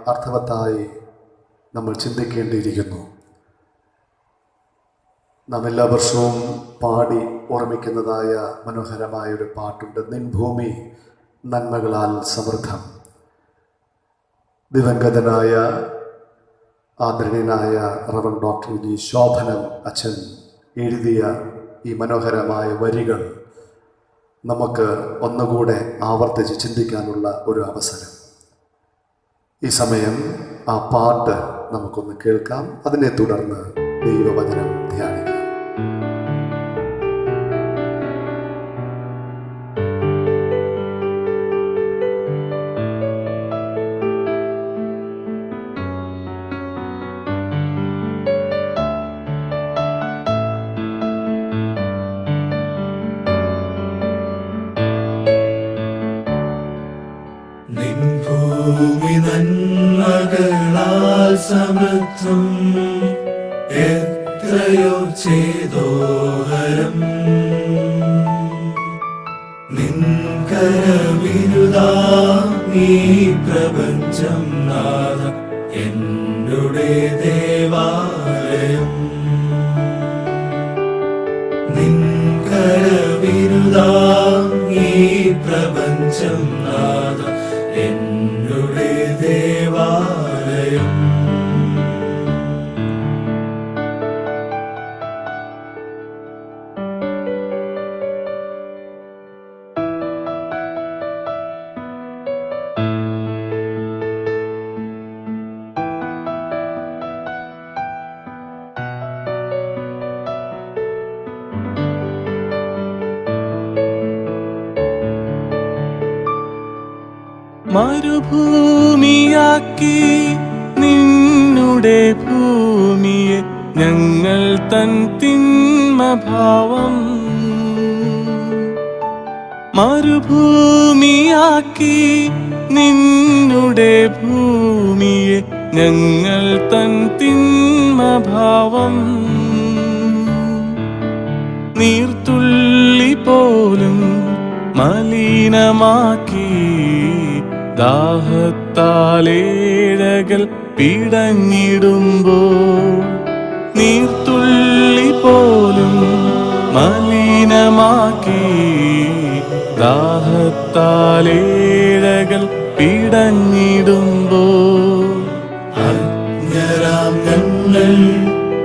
അർത്ഥവത്തായി നമ്മൾ ചിന്തിക്കേണ്ടിയിരിക്കുന്നു. നാം എല്ലാ വർഷവും പാടി ഓർമ്മിക്കുന്നതായ മനോഹരമായ ഒരു പാട്ടുണ്ട്. നിൻ ഭൂമി നന്മകളാൽ സമൃദ്ധം. ദിവംഗതനായ ആദരണീയനായ റവൻ ഡോക്ടർ ജി ശോഭനം അച്ഛൻ എഴുതിയ ഈ മനോഹരമായ വരികൾ നമുക്ക് ഒന്നുകൂടെ ആവർത്തിച്ച് ചിന്തിക്കാനുള്ള ഒരു അവസരം. ഈ സമയം ആ പാട്ട് നമുക്കൊന്ന് കേൾക്കാം. അതിനെ തുടർന്ന് ദൈവവചനം ധ്യാനിക്കാം. ഭൂമി നന്മകളാൽ സമൃദ്ധം, എത്രയോ ചേതോഹരം. നിൻകരവിരുതാം ഈ പ്രപഞ്ചം നാഥ എന്നുടെ ദേവാലയം. നിൻകരവിരുതാം ഈ പ്രപഞ്ചം നാഥ എന്നുടെ ദേവാലയം. മരുഭൂമിയാക്കി നിന്നുടെ ഭൂമിയെ ഞങ്ങൾ തൻ തിന്മഭാവം. മരുഭൂമിയാക്കി നിന്നുടെ ഭൂമിയെ ഞങ്ങൾ തൻ തിന്മഭാവം. നീർത്തുള്ളി പോലും മലിനമാക്കി ദാഹത്താലേഴകൾ പിടഞ്ഞിടുമ്പോൾ. നീർത്തുള്ളി പോലും മലിനമാക്കി ദാഹത്താലേഴകൾ പിടഞ്ഞിടുമ്പോൾ. അജ്ഞരാം ഞങ്ങൾ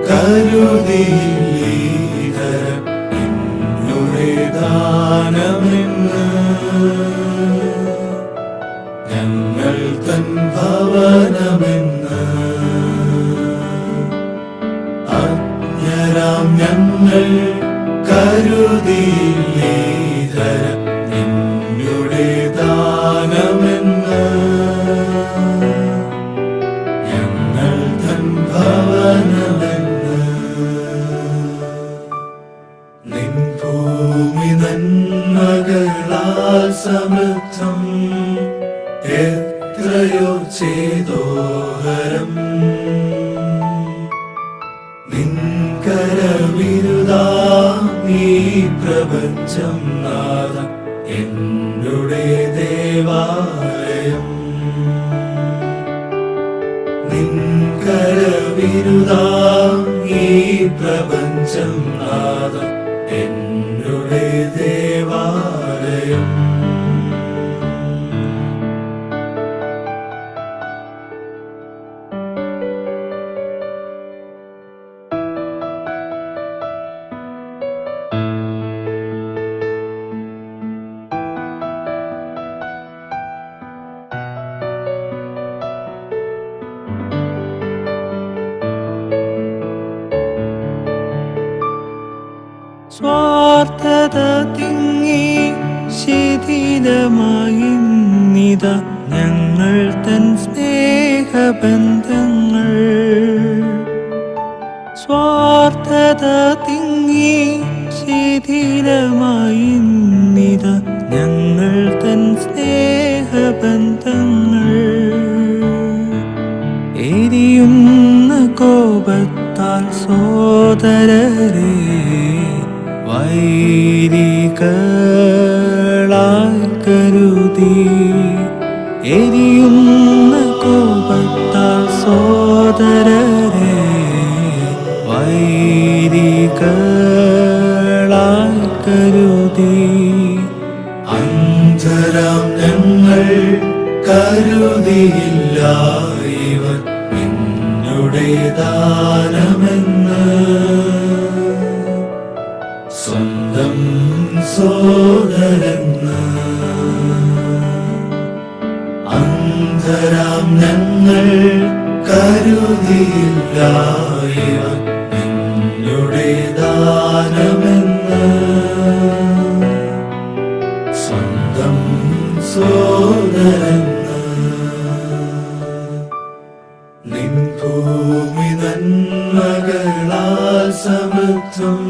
കരുതിയില്ല എന്നുടെ ദാനമെന്ന്. ഞങ്ങൾ തൻ ഭവനമെന്ന്. അജ്ഞരാം ഞങ്ങൾ കരുതിയില്ല എന്നുടെ ദാനമെന്ന്. ഞങ്ങൾ തൻ ഭവനമെന്ന്. നിൻ ഭൂമി നന്മകളാൽ സമൃദ്ധം, എത്ര എത്രയോ ചേതോഹരം നിൻകരവിരുതാം ഈ പ്രപഞ്ചം നാഥ എന്നുടെ ദേവാലയം നിൻകരവിരുതാം ഈ പ്രപഞ്ചം നാഥ എന്നുടെ ദേവാലയം സ്വാർത്ഥത തിങ്ങി ശിഥിലമായിന്നിത ഞങ്ങൾ തൻ സ്നേഹബന്ധങ്ങൾ. സ്വാർത്ഥത തിങ്ങി ശിഥിലമായിന്നിത ഞങ്ങൾ തൻ സ്നേഹബന്ധങ്ങൾ. എരിയുന്ന കോപത്താൽ സോദരരെ വൈരികളായി കരുതി. എരിയുന്ന കോപത്താൽ സോദരരെ വൈരികളായി കരുതി. അന്ധരാം ഞങ്ങൾ കരുതിയില്ല ഇവർ നിന്നുടെ ദാനമെന്ന്. സ്വന്തം സോദരന്ന് അന്ധരാം ഞങ്ങൾ കരുതിയില്ല ഇവർ നിന്നുടെ ദാനമെന്ന്. സ്വന്തം സോദരന്ന് നിൻ ഭൂമി നന്മകളാൽ സമൃദ്ധം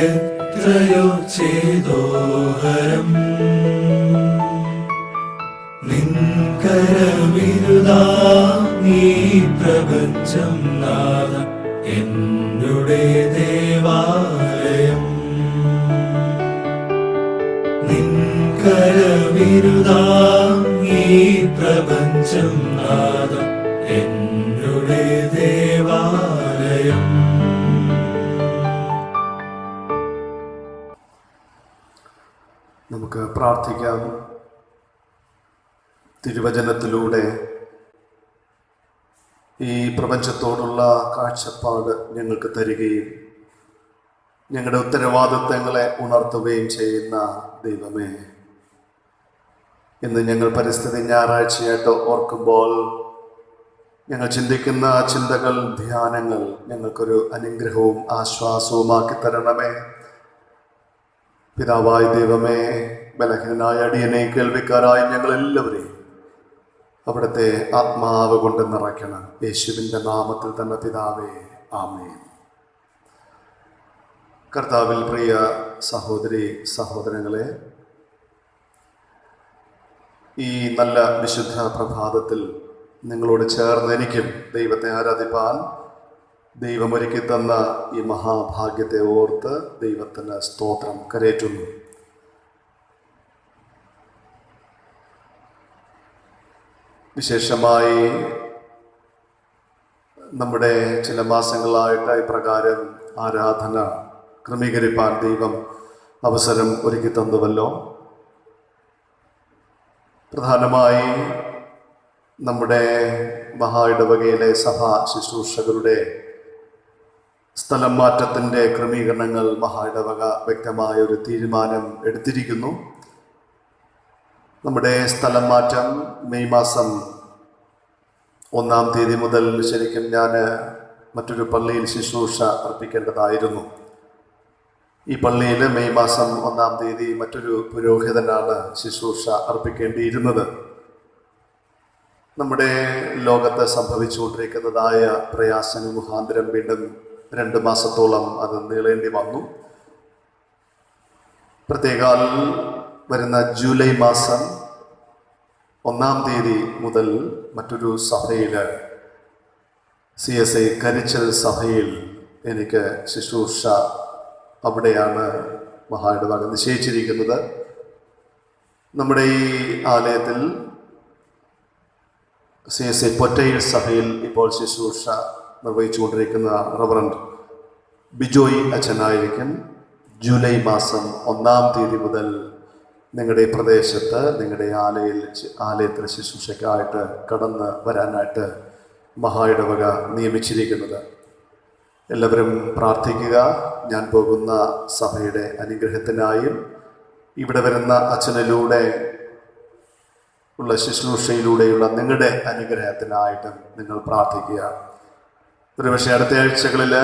എത്രയോ ചേതോഹരം നിൻകരവിരുതാം ഈ പ്രപഞ്ചം നാഥ എന്നുടെ ദേവാലയം നിൻകരവിരുതാം ഈ പ്രപഞ്ചം നാഥ എന്നുടെ ദേവാലയം. നമുക്ക് പ്രാർത്ഥിക്കാം. തിരുവചനത്തിലൂടെ ഈ പ്രപഞ്ചത്തോടുള്ള കാഴ്ചപ്പാട് ഞങ്ങൾക്ക് തരികയും ഞങ്ങളുടെ ഉത്തരവാദിത്തങ്ങളെ ഉണർത്തുകയും ചെയ്യുന്ന ദൈവമേ, ഇന്ന് ഞങ്ങൾ പരിസ്ഥിതി ഞായറാഴ്ചയായിട്ട് ഓർക്കുമ്പോൾ ഞങ്ങൾ ചിന്തിക്കുന്ന ചിന്തകൾ, ധ്യാനങ്ങൾ ഞങ്ങൾക്കൊരു അനുഗ്രഹവും ആശ്വാസവുമാക്കി തരണമേ. പിതാവായ ദൈവമേ, ബലഹീനനായ അടിയനെ കേൾവിക്കാരായി ഞങ്ങളെല്ലാവരെയും അവിടുത്തെ ആത്മാവ് കൊണ്ട് നിറയ്ക്കണം. യേശുവിൻ്റെ നാമത്തിൽ തന്നെ പിതാവേ, ആമേൻ. കർത്താവിൽ പ്രിയ സഹോദരി സഹോദരങ്ങളെ, ഈ നല്ല വിശുദ്ധ പ്രഭാതത്തിൽ നിങ്ങളോട് ചേർന്ന് എനിക്കും ദൈവത്തെ ആരാധിപ്പാൻ ദൈവമൊരുക്കി തന്ന ഈ മഹാഭാഗ്യത്തെ ഓർത്ത് ദൈവത്തിന് സ്തോത്രം കരേറ്റുന്നു. വിശേഷമായി നമ്മുടെ ചില മാസങ്ങളായിട്ട് ഇപ്രകാരം ആരാധന ക്രമീകരിപ്പാൻ ദൈവം അവസരം ഒരുക്കി തന്നുവല്ലോ. പ്രധാനമായി നമ്മുടെ മഹായിടവകയിലെ സഭാ ശുശ്രൂഷകരുടെ സ്ഥലം മാറ്റത്തിൻ്റെ ക്രമീകരണങ്ങൾ മഹായിടവക വ്യക്തമായ ഒരു തീരുമാനം എടുത്തിരിക്കുന്നു. നമ്മുടെ സ്ഥലം മാറ്റം മെയ് മാസം 1-ാം തീയതി മുതൽ ശരിക്കും ഞാൻ മറ്റൊരു പള്ളിയിൽ ശുശ്രൂഷ അർപ്പിക്കേണ്ടതായിരുന്നു. ഈ പള്ളിയിൽ മെയ് മാസം 1-ാം തീയതി മറ്റൊരു പുരോഹിതനാണ് ശുശ്രൂഷ അർപ്പിക്കേണ്ടിയിരുന്നത്. നമ്മുടെ ലോകത്ത് സംഭവിച്ചുകൊണ്ടിരിക്കുന്നതായ പ്രയാസങ്ങൾ മുഖാന്തരം വീണ്ടും 2 മാസത്തോളം അത് നീളേണ്ടി വന്നു. പ്രത്യേകാൽ വരുന്ന ജൂലൈ മാസം 1-ാം തീയതി മുതൽ മറ്റൊരു സഭയിൽ CSI കരിച്ചൽ സഭയിൽ എനിക്ക് ശുശ്രൂഷ അവിടെയാണ് മഹായിടവക നിശ്ചയിച്ചിരിക്കുന്നത്. നമ്മുടെ ഈ ആലയത്തിൽ CSI പൊറ്റയിൽ സഭയിൽ ഇപ്പോൾ ശുശ്രൂഷ നിർവഹിച്ചുകൊണ്ടിരിക്കുന്ന റവറൻഡ് ബിജോയ് അച്ഛനായിരിക്കും ജൂലൈ മാസം 1-ാം തീയതി മുതൽ നിങ്ങളുടെ പ്രദേശത്ത് നിങ്ങളുടെ ആലയത്തിൽ ശുശ്രൂഷയ്ക്കായിട്ട് കടന്ന് വരാനായിട്ട് മഹായിടവക നിയമിച്ചിരിക്കുന്നത്. എല്ലാവരും പ്രാർത്ഥിക്കുക. ഞാൻ പോകുന്ന സഭയുടെ അനുഗ്രഹത്തിനായും ഇവിടെ വരുന്ന അച്ഛനിലൂടെ ഉള്ള ശുശ്രൂഷയിലൂടെയുള്ള നിങ്ങളുടെ അനുഗ്രഹത്തിനായിട്ടും നിങ്ങൾ പ്രാർത്ഥിക്കുക. ഒരുപക്ഷെ അടുത്ത ആഴ്ചകളിൽ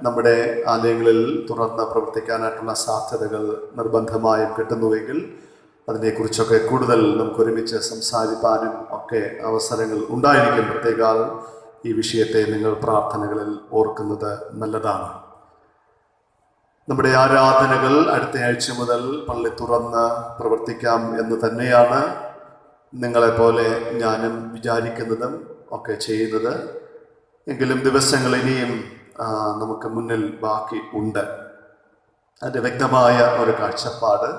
നമ്മുടെ ആലയങ്ങളിൽ തുറന്ന് പ്രവർത്തിക്കാനായിട്ടുള്ള സാധ്യതകൾ നിർബന്ധമായും കിട്ടുന്നുവെങ്കിൽ അതിനെക്കുറിച്ചൊക്കെ കൂടുതൽ നമുക്ക് ഒരുമിച്ച് സംസാരിക്കാനും ഒക്കെ അവസരങ്ങൾ ഉണ്ടായിരിക്കും. പ്രത്യേകം ഈ വിഷയത്തെ നിങ്ങൾ പ്രാർത്ഥനകളിൽ ഓർക്കുന്നത് നല്ലതാണ്. നമ്മുടെ ആരാധനകൾ അടുത്ത ആഴ്ച മുതൽ പള്ളി തുറന്ന് പ്രവർത്തിക്കാം എന്ന് തന്നെയാണ് നിങ്ങളെപ്പോലെ ഞാനും വിചാരിക്കുന്നതും ഒക്കെ ചെയ്യുന്നത്. എങ്കിലും ദിവസങ്ങൾ ഇനിയും നമുക്ക് മുന്നിൽ ബാക്കി ഉണ്ട്. അതിൻ്റെ വ്യക്തമായ ഒരു കാഴ്ചപ്പാട്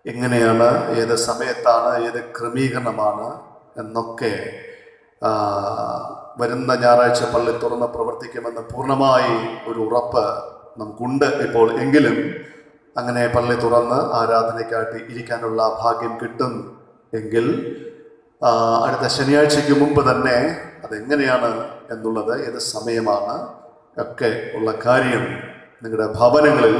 എങ്ങനെയാണ്, ഏത് സമയത്താണ്, ഏത് ക്രമീകരണമാണ് എന്നൊക്കെ വരുന്ന ഞായറാഴ്ച പള്ളി തുറന്ന് പ്രവർത്തിക്കുമെന്ന് പൂർണ്ണമായി ഒരു ഉറപ്പ് നമുക്കുണ്ട് ഇപ്പോൾ. എങ്കിലും അങ്ങനെ പള്ളി തുറന്ന് ആരാധനയ്ക്കായിട്ട് ഇരിക്കാനുള്ള ഭാഗ്യം കിട്ടും എങ്കിൽ അടുത്ത ശനിയാഴ്ചയ്ക്ക് മുമ്പ് തന്നെ അതെങ്ങനെയാണ് എന്നുള്ളത്, ഏത് സമയമാണ് ഒക്കെ ഉള്ള കാര്യം നിങ്ങളുടെ ഭവനങ്ങളിൽ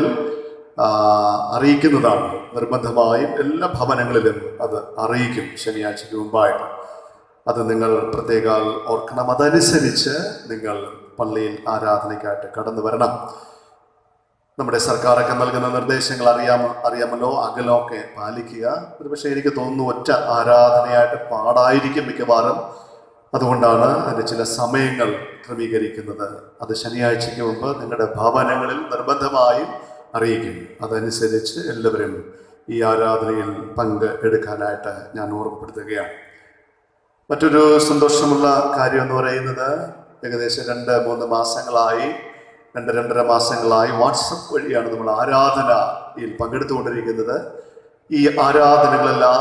അറിയിക്കുന്നതാണ്. നിർബന്ധമായും എല്ലാ ഭവനങ്ങളിലും അത് അറിയിക്കും ശനിയാഴ്ചയ്ക്ക് മുമ്പായിട്ട്. അത് നിങ്ങൾ പ്രത്യേകം ഓർക്കണം. അതനുസരിച്ച് നിങ്ങൾ പള്ളിയിൽ ആരാധനയ്ക്കായിട്ട് കടന്നു വരണം. നമ്മുടെ സർക്കാരൊക്കെ നൽകുന്ന നിർദ്ദേശങ്ങൾ അറിയാമല്ലോ. അകലമൊക്കെ പാലിക്കുക. ഒരുപക്ഷെ എനിക്ക് തോന്നുന്നു ഒറ്റ ആരാധനയായിട്ട് പാടായിരിക്കും മിക്കവാറും. അതുകൊണ്ടാണ് അതിൻ്റെ ചില സമയങ്ങൾ ക്രമീകരിക്കുന്നത്. അത് ശനിയാഴ്ചയ്ക്ക് മുമ്പ് നിങ്ങളുടെ ഭവനങ്ങളിൽ നിർബന്ധമായും അറിയിക്കും. അതനുസരിച്ച് എല്ലാവരും ഈ ആരാധനയിൽ പങ്കെടുക്കാനായിട്ട് ഞാൻ ഓർമ്മപ്പെടുത്തുകയാണ്. മറ്റൊരു സന്തോഷമുള്ള കാര്യം എന്ന് പറയുന്നത്, ഏകദേശം 2-3 മാസങ്ങളായി 2-2.5 മാസങ്ങളായി വാട്സപ്പ് വഴിയാണ് നമ്മൾ ആരാധനയിൽ പങ്കെടുത്തുകൊണ്ടിരിക്കുന്നത്. ഈ ആരാധനകളെല്ലാം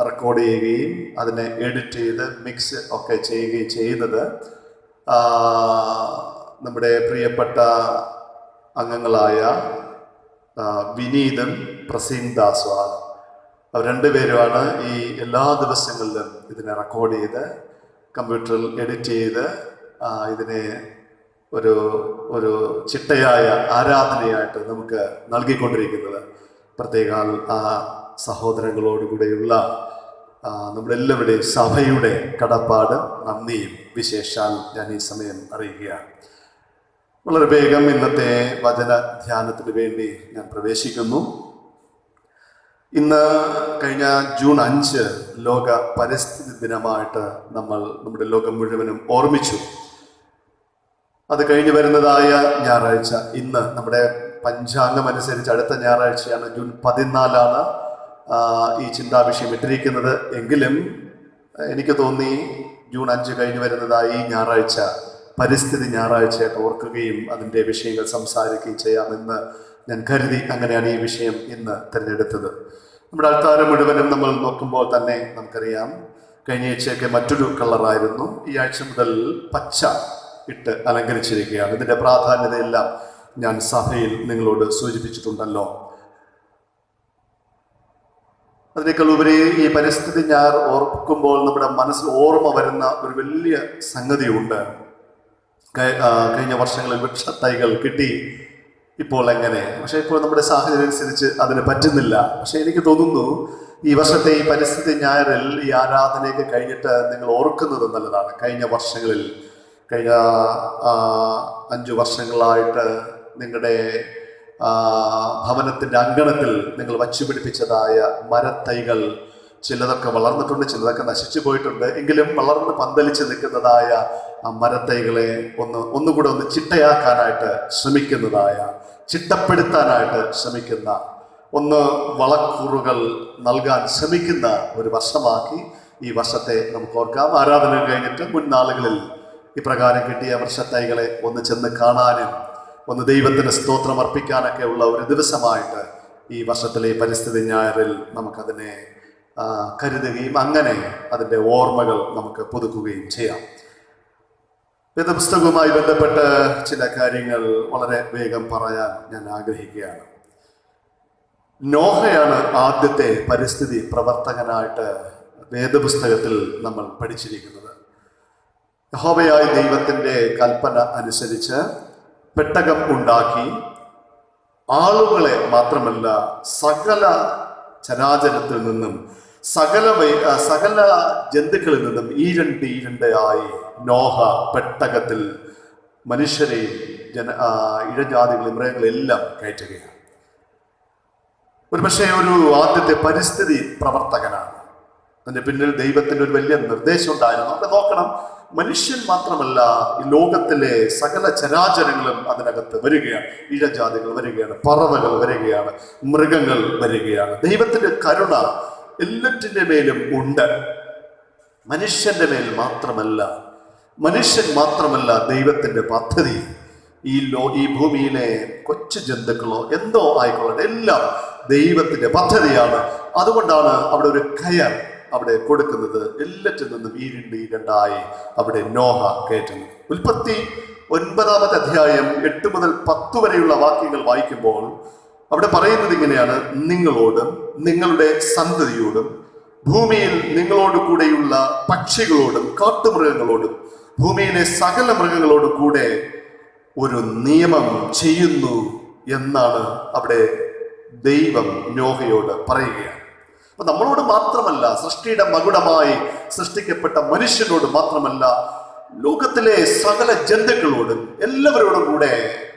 റെക്കോർഡ് ചെയ്യുകയും അതിനെ എഡിറ്റ് ചെയ്ത് മിക്സ് ഒക്കെ ചെയ്യുകയും ചെയ്യുന്നത് നമ്മുടെ പ്രിയപ്പെട്ട അംഗങ്ങളായ വിനീതും പ്രസീം ദാസുമാണ്. അവർ രണ്ടുപേരുമാണ് ഈ എല്ലാ ദിവസങ്ങളിലും ഇതിനെ റെക്കോർഡ് ചെയ്ത് കമ്പ്യൂട്ടറിൽ എഡിറ്റ് ചെയ്ത് ഇതിനെ ഒരു ചിട്ടയായ ആരാധനയായിട്ട് നമുക്ക് നൽകിക്കൊണ്ടിരിക്കുന്നത്. പ്രത്യേകം ആ സഹോദരങ്ങളോടുകൂടെയുള്ള നമ്മളെല്ലാവരുടെയും സഭയുടെ കടപ്പാട് നന്ദിയും വിശേഷാൽ ഞാൻ ഈ സമയം അറിയുകയാണ്. വളരെ വേഗം ഇന്നത്തെ വചന ധ്യാനത്തിന് വേണ്ടി ഞാൻ പ്രവേശിക്കുന്നു. ഇന്ന് കഴിഞ്ഞ ജൂൺ 5 ലോക പരിസ്ഥിതി ദിനമായിട്ട് നമ്മുടെ ലോകം മുഴുവനും ഓർമ്മിച്ചു. അത് കഴിഞ്ഞു വരുന്നതായ ഞായറാഴ്ച, ഇന്ന് നമ്മുടെ പഞ്ചാംഗം അനുസരിച്ച് അടുത്ത ഞായറാഴ്ചയാണ്, ജൂൺ 14 ഈ ചിന്താവിഷയം ഇട്ടിരിക്കുന്നത്. എങ്കിലും എനിക്ക് തോന്നി ജൂൺ 5 കഴിഞ്ഞു വരുന്നതായി ഞായറാഴ്ച പരിസ്ഥിതി ഞായറാഴ്ചയായിട്ട് ഓർക്കുകയും അതിൻ്റെ വിഷയങ്ങൾ സംസാരിക്കുകയും ചെയ്യാമെന്ന് ഞാൻ കരുതി. അങ്ങനെയാണ് ഈ വിഷയം ഇന്ന് തിരഞ്ഞെടുത്തത്. നമ്മുടെ ആൾക്കാരെ മുഴുവനും നമ്മൾ നോക്കുമ്പോൾ തന്നെ നമുക്കറിയാം, കഴിഞ്ഞ ആഴ്ചയൊക്കെ മറ്റൊരു കളറായിരുന്നു. ഈ ആഴ്ച മുതൽ പച്ച ഇട്ട് അലങ്കരിച്ചിരിക്കുകയാണ്. ഇതിൻ്റെ പ്രാധാന്യതയെല്ലാം ഞാൻ സഭയിൽ നിങ്ങളോട് സൂചിപ്പിച്ചിട്ടുണ്ടല്ലോ. അതിനേക്കാൾ ഉപരി ഈ പരിസ്ഥിതി ഞായർ ഓർക്കുമ്പോൾ നമ്മുടെ മനസ്സിൽ ഓർമ്മ വരുന്ന ഒരു വലിയ സംഗതിയുണ്ട്. കഴിഞ്ഞ വർഷങ്ങളിൽ വൃക്ഷത്തൈകൾ കിട്ടി, ഇപ്പോൾ എങ്ങനെ? പക്ഷെ ഇപ്പോൾ നമ്മുടെ സാഹചര്യം അനുസരിച്ച് അതിന് പറ്റുന്നില്ല. പക്ഷെ എനിക്ക് തോന്നുന്നു ഈ വർഷത്തെ ഈ പരിസ്ഥിതി ഞായറിൽ ഈ ആരാധനയൊക്കെ കഴിഞ്ഞിട്ട് നിങ്ങൾ ഓർക്കുന്നത് നല്ലതാണ്. കഴിഞ്ഞ വർഷങ്ങളിൽ, കഴിഞ്ഞ 5 വർഷങ്ങളായിട്ട് നിങ്ങളുടെ ഭവനത്തിൻ്റെ അങ്കണത്തിൽ നിങ്ങൾ വച്ചുപിടിപ്പിച്ചതായ മരത്തൈകൾ ചിലതൊക്കെ വളർന്നിട്ടുണ്ട്, ചിലതൊക്കെ നശിച്ചു പോയിട്ടുണ്ട്. എങ്കിലും വളർന്ന് പന്തലിച്ച് നിൽക്കുന്നതായ ആ മരത്തൈകളെ ഒന്നുകൂടെ ചിട്ടയാക്കാനായിട്ട് ശ്രമിക്കുന്നതായ, ചിട്ടപ്പെടുത്താനായിട്ട് ശ്രമിക്കുന്ന, വളക്കൂറുകൾ നൽകാൻ ശ്രമിക്കുന്ന ഒരു വർഷമാക്കി ഈ വർഷത്തെ നമുക്ക് ഓർക്കാം. ആരാധന കഴിഞ്ഞിട്ട് മുൻ നാളുകളിൽ ഇപ്രകാരം കിട്ടിയ വർഷത്തൈകളെ ഒന്ന് ചെന്ന് കാണാനും ഒന്ന് ദൈവത്തിന് സ്തോത്രം അർപ്പിക്കാനൊക്കെ ഉള്ള ഒരു ദിവസമായിട്ട് ഈ വർഷത്തിലെ പരിസ്ഥിതി ഞായറിൽ നമുക്കതിനെ കരുതുകയും അങ്ങനെ അതിൻ്റെ ഓർമ്മകൾ നമുക്ക് പുതുക്കുകയും ചെയ്യാം. വേദപുസ്തകവുമായി ബന്ധപ്പെട്ട് ചില കാര്യങ്ങൾ വളരെ വേഗം പറയാൻ ഞാൻ ആഗ്രഹിക്കുകയാണ്. നോഹയാണ് ആദ്യത്തെ പരിസ്ഥിതി പ്രവർത്തകനായിട്ട് വേദപുസ്തകത്തിൽ നമ്മൾ പഠിച്ചിരിക്കുന്നത്. യഹോവയായ ദൈവത്തിൻ്റെ കൽപ്പന അനുസരിച്ച് പെട്ടകം ഉണ്ടാക്കി ആളുകളെ മാത്രമല്ല സകല ചരാചരത്തിൽ നിന്നും സകല ജന്തുക്കളിൽ നിന്നും ഈരണ്ട് ആയി നോഹ പെട്ടകത്തിൽ മനുഷ്യരെയും ഇഴജാതികളെയും മൃഗങ്ങളെല്ലാം കയറ്റുകയാണ്. ഒരുപക്ഷെ ഒരു ആദ്യത്തെ പരിസ്ഥിതി പ്രവർത്തകനാണ്. അതിന്റെ പിന്നിൽ ദൈവത്തിന്റെ ഒരു വലിയ നിർദ്ദേശം ഉണ്ടായിരുന്നു. അവിടെ നോക്കണം, മനുഷ്യൻ മാത്രമല്ല, ഈ ലോകത്തിലെ സകല ചരാചരങ്ങളും അതിനകത്ത് വരികയാണ്. ഇഴജാതികൾ വരികയാണ്, പറവകൾ വരികയാണ്, മൃഗങ്ങൾ വരികയാണ്. ദൈവത്തിന്റെ കരുണ എല്ലാറ്റിൻ്റെ മേലും ഉണ്ട്. മനുഷ്യൻ മാത്രമല്ല ദൈവത്തിന്റെ പദ്ധതി. ഈ ഭൂമിയിലെ കൊച്ചു ജന്തുക്കളോ എന്തോ ആയിക്കൊള്ളട്ടെ, എല്ലാം ദൈവത്തിന്റെ പദ്ധതിയാണ്. അതുകൊണ്ടാണ് അവിടെ ഒരു കയർ അവിടെ കൊടുക്കുന്നത്. എല്ലാറ്റിൽ നിന്നും ഈരണ്ടായി അവിടെ നോഹ കയറ്റുന്നു. ഉൽപ്പത്തി 9-ാമത്തെ അധ്യായം 8 മുതൽ 10 വരെയുള്ള വാക്യങ്ങൾ വായിക്കുമ്പോൾ അവിടെ പറയുന്നത് ഇങ്ങനെയാണ്: നിങ്ങളോടും നിങ്ങളുടെ സന്തതിയോടും ഭൂമിയിൽ നിങ്ങളോട് കൂടെയുള്ള പക്ഷികളോടും കാട്ടുമൃഗങ്ങളോടും ഭൂമിയിലെ സകല മൃഗങ്ങളോടും കൂടെ ഒരു നിയമം ചെയ്യുന്നു എന്നാണ് അവിടെ ദൈവം നോഹയോട് പറയുകയാണ്. അപ്പൊ നമ്മളോട് മാത്രമല്ല, സൃഷ്ടിയുടെ മകുടമായി സൃഷ്ടിക്കപ്പെട്ട മനുഷ്യനോട് മാത്രമല്ല, ലോകത്തിലെ സകല ജന്തുക്കളോടും എല്ലാവരോടും കൂടെ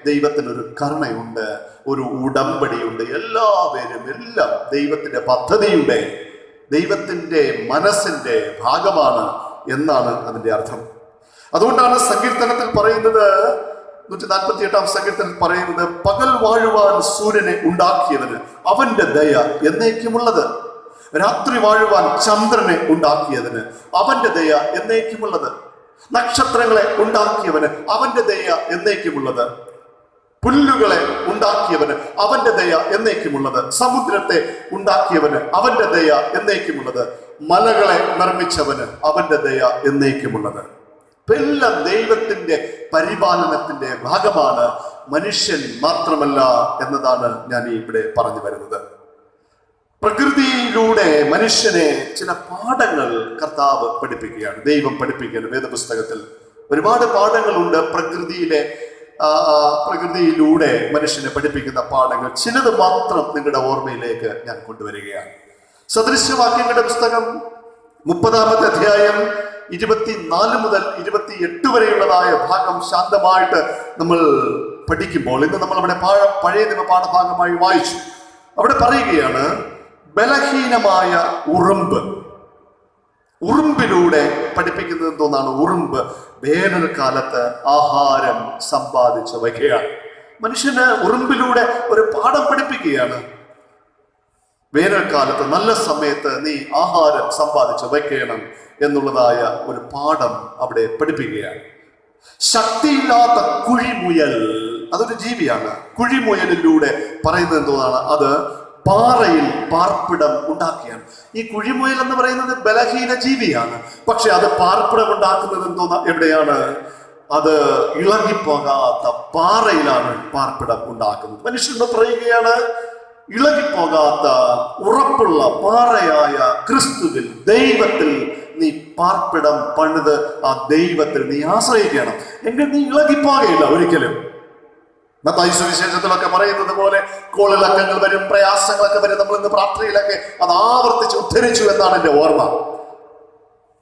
ദൈവത്തിനൊരു കരുണയുണ്ട്, ഒരു ഉടമ്പടിയുണ്ട്. എല്ലാം ദൈവത്തിന്റെ പദ്ധതിയുടെ, ദൈവത്തിന്റെ മനസ്സിന്റെ ഭാഗമാണ് എന്നാണ് അതിന്റെ അർത്ഥം. അതുകൊണ്ടാണ് സങ്കീർത്തനത്തിൽ പറയുന്നത്, 148-ാം സങ്കീർത്തനത്തിൽ പറയുന്നത്, പകൽ വാഴുവാൻ സൂര്യനെ ഉണ്ടാക്കിയവന് അവന്റെ ദയ എന്നേക്കുമുള്ളത്, രാത്രി വാഴുവാൻ ചന്ദ്രനെ ഉണ്ടാക്കിയതിന് അവന്റെ ദയ എന്നേക്കുമുള്ളത്, നക്ഷത്രങ്ങളെ ഉണ്ടാക്കിയവന് അവന്റെ ദയ എന്നേക്കുമുള്ളത്, പുല്ലുകളെ ഉണ്ടാക്കിയവന് അവന്റെ ദയ എന്നേക്കുമുള്ളത്, സമുദ്രത്തെ ഉണ്ടാക്കിയവന് അവന്റെ ദയ എന്നേക്കുമുള്ളത്, മലകളെ നിർമ്മിച്ചവന് അവന്റെ ദയ എന്നേക്കുമുള്ളത്. എല്ലാം ദൈവത്തിന്റെ പരിപാലനത്തിന്റെ ഭാഗമാണ്. മനുഷ്യൻ മാത്രമല്ല എന്നതാണ് ഞാൻ ഇവിടെ പറഞ്ഞു വരുന്നത്. പ്രകൃതിയിലൂടെ മനുഷ്യനെ ചില പാഠങ്ങൾ കർത്താവ് പഠിപ്പിക്കുകയാണ്, ദൈവം പഠിപ്പിക്കുകയാണ്. വേദപുസ്തകത്തിൽ ഒരുപാട് പാഠങ്ങളുണ്ട്. പ്രകൃതിയിലൂടെ മനുഷ്യനെ പഠിപ്പിക്കുന്ന പാഠങ്ങൾ ചിലത് മാത്രം നിങ്ങളുടെ ഓർമ്മയിലേക്ക് ഞാൻ കൊണ്ടുവരികയാണ്. സദൃശ്യവാക്യങ്ങളുടെ പുസ്തകം 30-ാമത്തെ അധ്യായം 24 മുതൽ 28 വരെയുള്ളതായ ഭാഗം ശാന്തമായിട്ട് നമ്മൾ പഠിക്കുമ്പോൾ, ഇന്ന് നമ്മൾ അവിടെ പഴയ നിയമ പാഠഭാഗമായി വായിച്ചു. അവിടെ പറയുകയാണ്, ബലഹീനമായ ഉറുമ്പിലൂടെ പഠിപ്പിക്കുന്നത് എന്തോന്നാണ്? ഉറുമ്പ് വേനൽക്കാലത്ത് ആഹാരം സമ്പാദിച്ചു വയ്ക്കുകയാണ്. മനുഷ്യന് ഉറുമ്പിലൂടെ ഒരു പാഠം പഠിപ്പിക്കുകയാണ്. വേനൽക്കാലത്ത് നല്ല സമയത്ത് നീ ആഹാരം സമ്പാദിച്ചു വയ്ക്കണം എന്നുള്ളതായ ഒരു പാഠം അവിടെ പഠിപ്പിക്കുകയാണ്. ശക്തിയില്ലാത്ത കുഴിമുയൽ, അതൊരു ജീവിയാണ്. കുഴിമുയലിലൂടെ പറയുന്നത് എന്തോന്നാണ്? അത് പാറയിൽ പാർപ്പിടം ഉണ്ടാക്കിയാണ്. ഈ കുഴിമുയൽ എന്ന് പറയുന്നത് ബലഹീന ജീവിയാണ്. പക്ഷെ അത് പാർപ്പിടം ഉണ്ടാക്കുന്നത് എന്തോന്നാ? എവിടെയാണ്? അത് ഇളകിപ്പോകാത്ത പാറയിലാണ് പാർപ്പിടം ഉണ്ടാക്കുന്നത്. മനുഷ്യനോട് പറയുകയാണ്, ഇളകിപ്പോകാത്ത ഉറപ്പുള്ള പാറയായ ക്രിസ്തുവിൽ, ദൈവത്തിൽ നീ പാർപ്പിടം പണിത് ആ ദൈവത്തിൽ നീ ആശ്രയിക്കണം. എങ്കിൽ നീ ഇളകിപ്പോകയില്ല ഒരിക്കലും. മത്തായി സുവിശേഷത്തിലൊക്കെ പറയുന്നത് പോലെ കോളിളക്കങ്ങൾ വരും, പ്രയാസങ്ങളൊക്കെ വരും. നമ്മൾ ഇന്ന് പ്രാർത്ഥനയിലൊക്കെ അത് ആവർത്തിച്ച് ഉദ്ധരിച്ചു എന്നാണ് എൻ്റെ ഓർമ്മ.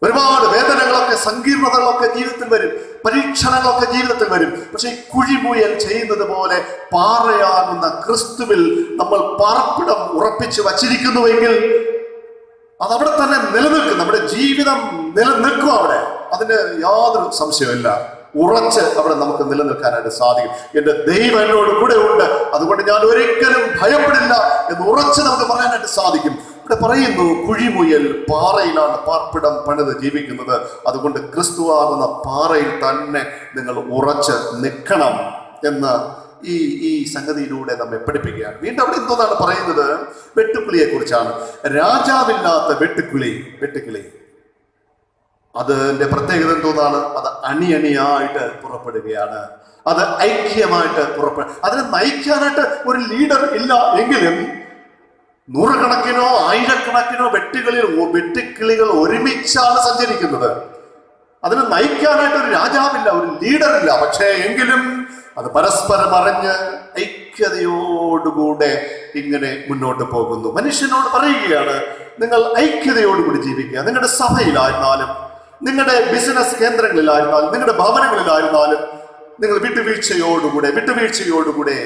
ഒരുപാട് വേദനകളൊക്കെ, സങ്കീർണതകളൊക്കെ ജീവിതത്തിൽ വരും, പരീക്ഷണങ്ങളൊക്കെ ജീവിതത്തിൽ വരും. പക്ഷെ ഈ കുഴിമുയൽ ചെയ്യുന്നത് പോലെ പാറയാകുന്ന ക്രിസ്തുവിൽ നമ്മൾ പാർപ്പിടം ഉറപ്പിച്ചു വച്ചിരിക്കുന്നുവെങ്കിൽ അതവിടെ തന്നെ നിലനിൽക്കും. നമ്മുടെ ജീവിതം നിലനിൽക്കും അവിടെ, അതിന് യാതൊരു സംശയമില്ല. ഉറച്ച് അവിടെ നമുക്ക് നിലനിൽക്കാനായിട്ട് സാധിക്കും. എൻ്റെ ദൈവം എന്നോട് കൂടെ ഉണ്ട്, അതുകൊണ്ട് ഞാൻ ഒരിക്കലും ഭയപ്പെടില്ല എന്ന് ഉറച്ച് നമുക്ക് പറയാനായിട്ട് സാധിക്കും. ഇവിടെ പറയുന്നു, കുഴിമുയൽ പാറയിലാണ് പാർപ്പിടം പണിത് ജീവിക്കുന്നത്. അതുകൊണ്ട് ക്രിസ്തുവാകുന്ന പാറയിൽ തന്നെ നിങ്ങൾ ഉറച്ച് നിൽക്കണം എന്ന് ഈ സംഗതിയിലൂടെ നമ്മെ പഠിപ്പിക്കുകയാണ്. വീണ്ടും അവിടെ എന്തോന്നാണ് പറയുന്നത്? വെട്ടുക്കിളിയെ കുറിച്ചാണ്. രാജാവില്ലാത്ത വെട്ടുക്കിളി അതിന്റെ പ്രത്യേകത എന്തോന്നാണ്? അത് അണിയണിയായിട്ട് പുറപ്പെടുകയാണ്. അത് ഐക്യമായിട്ട് അതിനെ നയിക്കാനായിട്ട് ഒരു ലീഡർ ഇല്ല എങ്കിലും നൂറുകണക്കിനോ ആയിരക്കണക്കിനോ വെട്ടുക്കിളികൾ ഒരുമിച്ചാണ് സഞ്ചരിക്കുന്നത്. അതിനെ നയിക്കാനായിട്ട് ഒരു രാജാവില്ല, ഒരു ലീഡറില്ല. പക്ഷേ എങ്കിലും അത് പരസ്പരം അറിഞ്ഞ് ഐക്യതയോടുകൂടെ ഇങ്ങനെ മുന്നോട്ട് പോകുന്നു. മനുഷ്യനോട് പറയുകയാണ്, നിങ്ങൾ ഐക്യതയോടുകൂടി ജീവിക്കുക. നിങ്ങളുടെ സഭയിലായിരുന്നാലും, നിങ്ങളുടെ ബിസിനസ് കേന്ദ്രങ്ങളിലായിരുന്നാലും, നിങ്ങളുടെ ഭവനങ്ങളിലായിരുന്നാലും നിങ്ങൾ വിട്ടുവീഴ്ചയോടുകൂടെ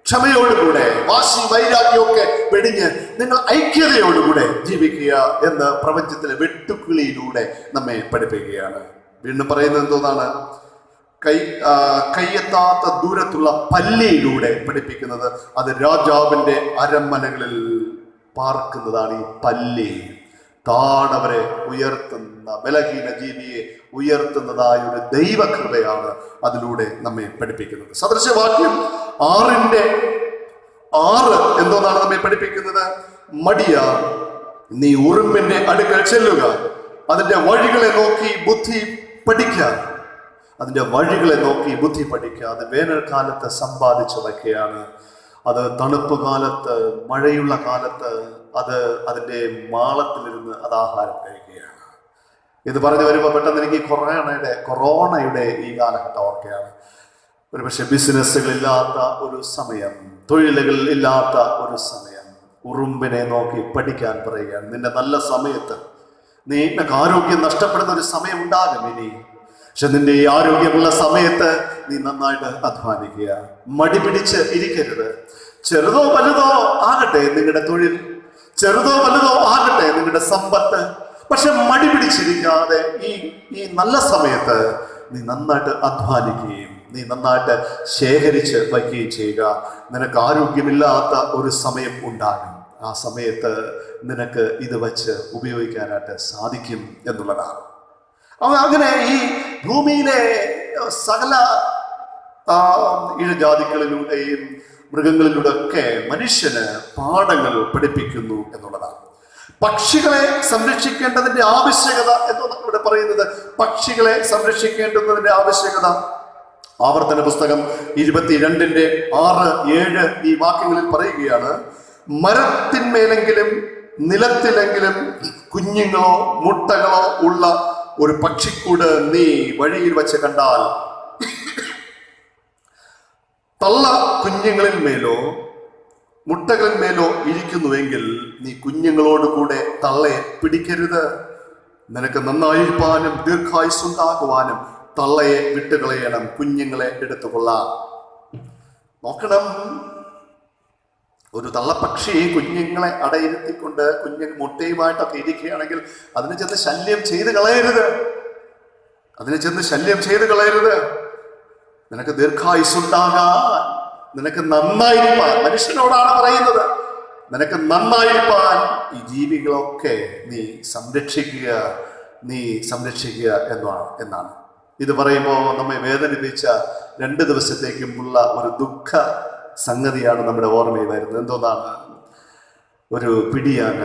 ക്ഷമയോടുകൂടെ വാശി വൈരാഗ്യമൊക്കെ വെടിഞ്ഞ് നിങ്ങൾ ഐക്യതയോടുകൂടെ ജീവിക്കുക എന്ന് പ്രപഞ്ചത്തിലെ വെട്ടുക്കിളിയിലൂടെ നമ്മെ പഠിപ്പിക്കുകയാണ്. വീണ്ടും പറയുന്നത് എന്തോന്നാണ്? കയ്യെത്താത്ത ദൂരത്തുള്ള പല്ലിയിലൂടെ പഠിപ്പിക്കുന്നത്. അത് രാജാവിന്റെ അരമനകളിൽ പാർക്കുന്നതാണ് ഈ പല്ലി. താണവരെ ഉയർത്തുന്ന, ബലഹീന ജീവിയെ ഉയർത്തുന്നതായ ഒരു ദൈവകൃപയാണ് അതിലൂടെ നമ്മെ പഠിപ്പിക്കുന്നത്. സദൃശവാക്യം 6 എന്തോന്നാണ് നമ്മെ പഠിപ്പിക്കുന്നത്? മടിയ, നീ ഉറുമ്പിന്റെ അടുക്കൽ ചെല്ലുക, അതിന്റെ വഴികളെ നോക്കി ബുദ്ധി പഠിക്കുക. അത് വേനൽക്കാലത്ത് സമ്പാദിച്ചു വയ്ക്കുകയാണ്. അത് തണുപ്പ് കാലത്ത്, മഴയുള്ള കാലത്ത് അത് അതിൻ്റെ മാളത്തിലിരുന്ന് അത് ആഹാരം കഴിക്കുകയാണ്. ഇത് പറഞ്ഞു വരുമ്പോൾ പെട്ടെന്ന് എനിക്ക് കൊറോണയുടെ ഈ കാലഘട്ടം ഓർക്കുകയാണ്. ഒരുപക്ഷെ ബിസിനസ്സുകളില്ലാത്ത ഒരു സമയം, തൊഴിലുകൾ ഇല്ലാത്ത ഒരു സമയം, ഉറുമ്പിനെ നോക്കി പഠിക്കാൻ പറയുകയാണ്. നിന്റെ നല്ല സമയത്ത് നിനക്ക് ആരോഗ്യം നഷ്ടപ്പെടുന്ന ഒരു സമയം ഉണ്ടാകും ഇനി. പക്ഷെ നിന്റെ ഈ ആരോഗ്യമുള്ള സമയത്ത് നീ നന്നായിട്ട് അധ്വാനിക്കുക. മടി പിടിച്ച് ഇരിക്കരുത്. ചെറുതോ വലുതോ ആകട്ടെ നിങ്ങളുടെ തൊഴിൽ, ചെറുതോ വലുതോ ആകട്ടെ നിങ്ങളുടെ സമ്പത്ത്, പക്ഷെ മടി പിടിച്ചിരിക്കാതെ ഈ നല്ല സമയത്ത് നീ നന്നായിട്ട് അധ്വാനിക്കുകയും നീ നന്നായിട്ട് ശേഖരിച്ച് വയ്ക്കുകയും ചെയ്യുക. നിനക്ക് ആരോഗ്യമില്ലാത്ത ഒരു സമയം ഉണ്ടാകും. ആ സമയത്ത് നിനക്ക് ഇത് വച്ച് ഉപയോഗിക്കാനായിട്ട് സാധിക്കും എന്നുള്ളതാണ്. അങ്ങനെ ഈ ഭൂമിയിലെ സകല ഇഴജാതികളിലൂടെയും മൃഗങ്ങളിലൂടെ ഒക്കെ മനുഷ്യന് പാഠങ്ങൾ പഠിപ്പിക്കുന്നു എന്നുള്ളതാണ്. പക്ഷികളെ സംരക്ഷിക്കേണ്ടതിന്റെ ആവശ്യകത എന്നാണ് ഇവിടെ പറയുന്നത്. പക്ഷികളെ സംരക്ഷിക്കേണ്ടുന്നതിന്റെ ആവശ്യകത ആവർത്തന പുസ്തകം 22-ന്റെ 6-7 ഈ വാക്യങ്ങളിൽ പറയുകയാണ്. മരത്തിന്മേലെങ്കിലും നിലത്തിലെങ്കിലും കുഞ്ഞുങ്ങളോ മുട്ടകളോ ഉള്ള ഒരു പക്ഷിക്കൂട് നീ വഴിയിൽ വച്ച് കണ്ടാൽ, തള്ള കുഞ്ഞുങ്ങളിൽ മേലോ മുട്ടകളിൽ മേലോ ഇരിക്കുന്നുവെങ്കിൽ നീ കുഞ്ഞുങ്ങളോട് കൂടെ തള്ളയെ പിടിക്കരുത്. നിനക്ക് നന്നായിരിക്കാനും ദീർഘായുസ്സുണ്ടാകുവാനും തള്ളയെ വിട്ടുകളയണം, കുഞ്ഞുങ്ങളെ എടുത്തുകൊള്ളാം. നോക്കണം, ഒരു തള്ളപ്പക്ഷി കുഞ്ഞുങ്ങളെ അടയിരുത്തിക്കൊണ്ട് മുട്ടയുമായിട്ടൊക്കെ ഇരിക്കുകയാണെങ്കിൽ അതിനെ ചെന്ന് ശല്യം ചെയ്ത് കളയരുത്. നിനക്ക് ദീർഘായുസ്സുണ്ടാകാൻ, നിനക്ക് നന്നായിരിക്കാൻ, മനുഷ്യനോടാണ് പറയുന്നത്, നിനക്ക് നന്നായിരിക്കാൻ ഈ ജീവികളൊക്കെ നീ സംരക്ഷിക്കുക എന്നാണ്. ഇത് പറയുമ്പോൾ നമ്മെ വേദനിപ്പിച്ച 2 ദിവസത്തേക്കുമുള്ള ഒരു ദുഃഖ സംഗതിയാണ് നമ്മുടെ ഓർമ്മയിൽ വരുന്നത്. എന്തോന്നാണ്? ഒരു പിടിയാന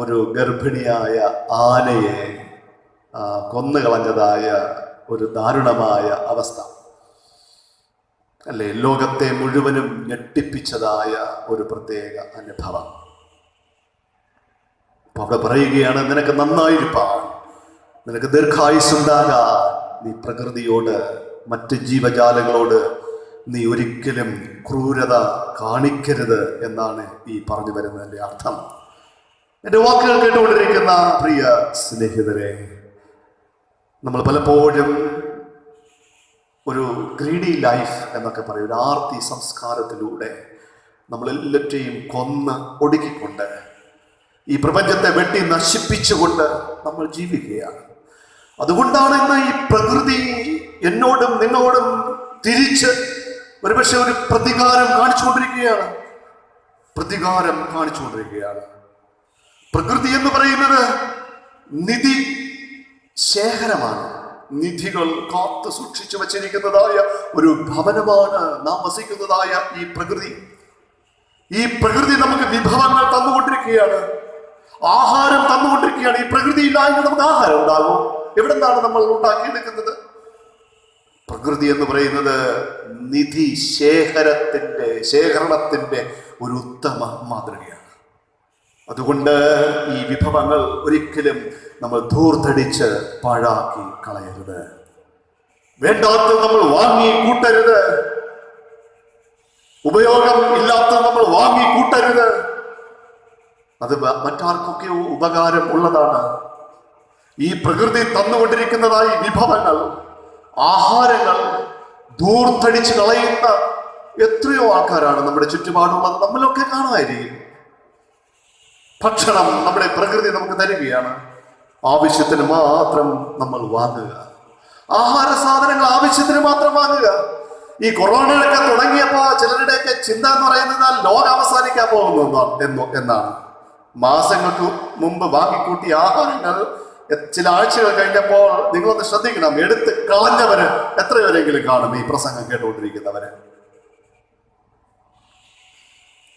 ഒരു ഗർഭിണിയായ ആനയെ കൊന്നുകളഞ്ഞതായ ഒരു ദാരുണമായ അവസ്ഥ അല്ലേ? ലോകത്തെ മുഴുവനും ഞെട്ടിപ്പിച്ചതായ ഒരു പ്രത്യേക അനുഭവം. അപ്പൊ അവിടെ പറയുകയാണ്, നിനക്ക് നന്നായിരിക്കാൻ, നിനക്ക് ദീർഘായുസ്സുണ്ടാകാൻ നീ പ്രകൃതിയോട്, മറ്റ് ജീവജാലങ്ങളോട് നീ ഒരിക്കലും ക്രൂരത കാണിക്കരുത് എന്നാണ് ഈ പറഞ്ഞു വരുന്നതിൻ്റെ അർത്ഥം. എൻ്റെ വാക്കുകൾ കേട്ടുകൊണ്ടിരിക്കുന്ന പ്രിയ സ്നേഹിതരെ, നമ്മൾ പലപ്പോഴും ഒരു ഗ്രീഡി ലൈഫ് എന്നൊക്കെ പറയും, ഒരു ആർത്തി സംസ്കാരത്തിലൂടെ നമ്മളെല്ലാവരെയും കൊന്ന് ഒടുക്കിക്കൊണ്ട് ഈ പ്രപഞ്ചത്തെ വെട്ടി നശിപ്പിച്ചുകൊണ്ട് നമ്മൾ ജീവിക്കുകയാണ്. അതുകൊണ്ടാണ് ഇന്ന് ഈ പ്രകൃതി എന്നോടും നിങ്ങളോടും തിരിച്ച് ഒരുപക്ഷെ ഒരു പ്രതികാരം കാണിച്ചുകൊണ്ടിരിക്കുകയാണ്. പ്രകൃതി എന്ന് പറയുന്നത് നിധി ശേഖരമാണ്. നിധികൾ കാത്തു സൂക്ഷിച്ചു വച്ചിരിക്കുന്നതായ ഒരു ഭവനമാണ് നാം വസിക്കുന്നതായ ഈ പ്രകൃതി. ഈ പ്രകൃതി നമുക്ക് വിഭവങ്ങൾ തന്നുകൊണ്ടിരിക്കുകയാണ്, ആഹാരം തന്നുകൊണ്ടിരിക്കുകയാണ്. ഈ പ്രകൃതി ഇല്ലായെങ്കിൽ നമുക്ക് ആഹാരം ഉണ്ടാകും. എവിടെ നിന്നാണ് നമ്മൾ ഉണ്ടാക്കിയെടുക്കുന്നത്? പ്രകൃതി എന്ന് പറയുന്നത് നിധി ശേഖരണത്തിന്റെ ഒരു ഉത്തമ മാതൃകയാണ്. അതുകൊണ്ട് ഈ വിഭവങ്ങൾ ഒരിക്കലും നമ്മൾ ധൂർത്തടിച്ച് പാഴാക്കി കളയരുത്. വേണ്ടാത്തത് നമ്മൾ വാങ്ങി കൂട്ടരുത്. ഉപയോഗം ഇല്ലാത്തത് നമ്മൾ വാങ്ങി കൂട്ടരുത്. അത് മറ്റാർക്കൊക്കെയോ ഉപകാരം ഉള്ളതാണ്. ഈ പ്രകൃതി തന്നുകൊണ്ടിരിക്കുന്നതായി വിഭവങ്ങൾ, ആഹാരങ്ങൾ ധൂർത്തടിച്ച് കളയുന്ന എത്രയോ ആൾക്കാരാണ് നമ്മുടെ ചുറ്റുപാടുള്ളത്. നമ്മളൊക്കെ കാണുമായിരിക്കും. ഭക്ഷണം നമ്മുടെ പ്രകൃതി നമുക്ക് തരികയാണ്. ആവശ്യത്തിന് മാത്രം നമ്മൾ വാങ്ങുക. ആഹാര സാധനങ്ങൾ ആവശ്യത്തിന് മാത്രം വാങ്ങുക. ഈ കൊറോണയൊക്കെ തുടങ്ങിയപ്പോൾ ചിലരുടെയൊക്കെ ചിന്ത എന്ന് പറയുന്നത് ലോകം അവസാനിക്കാൻ പോകുന്നു എന്നാണ്. മാസങ്ങൾക്ക് മുമ്പ് വാങ്ങിക്കൂട്ടിയ ആഹാരങ്ങൾ ചില ആഴ്ചകൾ കഴിഞ്ഞപ്പോൾ നിങ്ങളൊന്ന് ശ്രദ്ധിക്കണം, എടുത്ത് കളഞ്ഞവര് എത്രയോരെങ്കിലും കാണും ഈ പ്രസംഗം കേട്ടുകൊണ്ടിരിക്കുന്നവര്.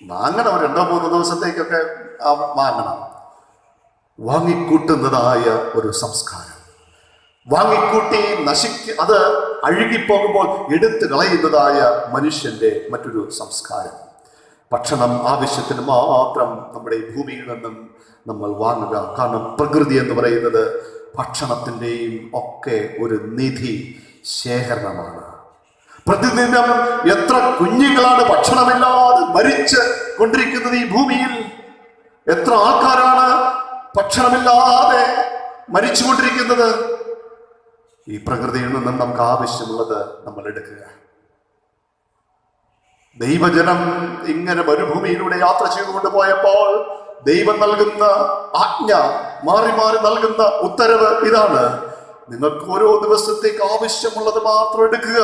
വാങ്ങണം, 2-3 ദിവസത്തേക്കൊക്കെ വാങ്ങണം. വാങ്ങിക്കൂട്ടുന്നതായ ഒരു സംസ്കാരം, വാങ്ങിക്കൂട്ടി അത് അഴുകിപ്പോകുമ്പോൾ എടുത്തു കളയുന്നതായ മനുഷ്യന്റെ മറ്റൊരു സംസ്കാരം. ഭക്ഷണം ആവശ്യത്തിന് മാത്രം നമ്മുടെ ഈ ഭൂമിയിൽ നിന്നും നമ്മൾ വാങ്ങുക. കാരണം പ്രകൃതി എന്ന് പറയുന്നത് ഭക്ഷണത്തിൻ്റെയും ഒക്കെ ഒരു നിധി ശേഖരണമാണ്. പ്രതിദിനം എത്ര കുഞ്ഞുങ്ങളാണ് ഭക്ഷണമില്ലാതെ മരിച്ച് കൊണ്ടിരിക്കുന്നത് ഈ ഭൂമിയിൽ? എത്ര ആൾക്കാരാണ് ഭക്ഷണമില്ലാതെ മരിച്ചുകൊണ്ടിരിക്കുന്നത്? ഈ പ്രകൃതിയിൽ നിന്നും നമുക്ക് ആവശ്യമുള്ളത് നമ്മൾ എടുക്കുക. ദൈവജനം ഇങ്ങനെ മരുഭൂമിയിലൂടെ യാത്ര ചെയ്തുകൊണ്ട് പോയപ്പോൾ ദൈവം നൽകുന്ന ആജ്ഞ, മാറി മാറി നൽകുന്ന ഉത്തരവ് ഇതാണ്: നിങ്ങൾക്ക് ഓരോ ദിവസത്തേക്ക് ആവശ്യമുള്ളത് മാത്രം എടുക്കുക,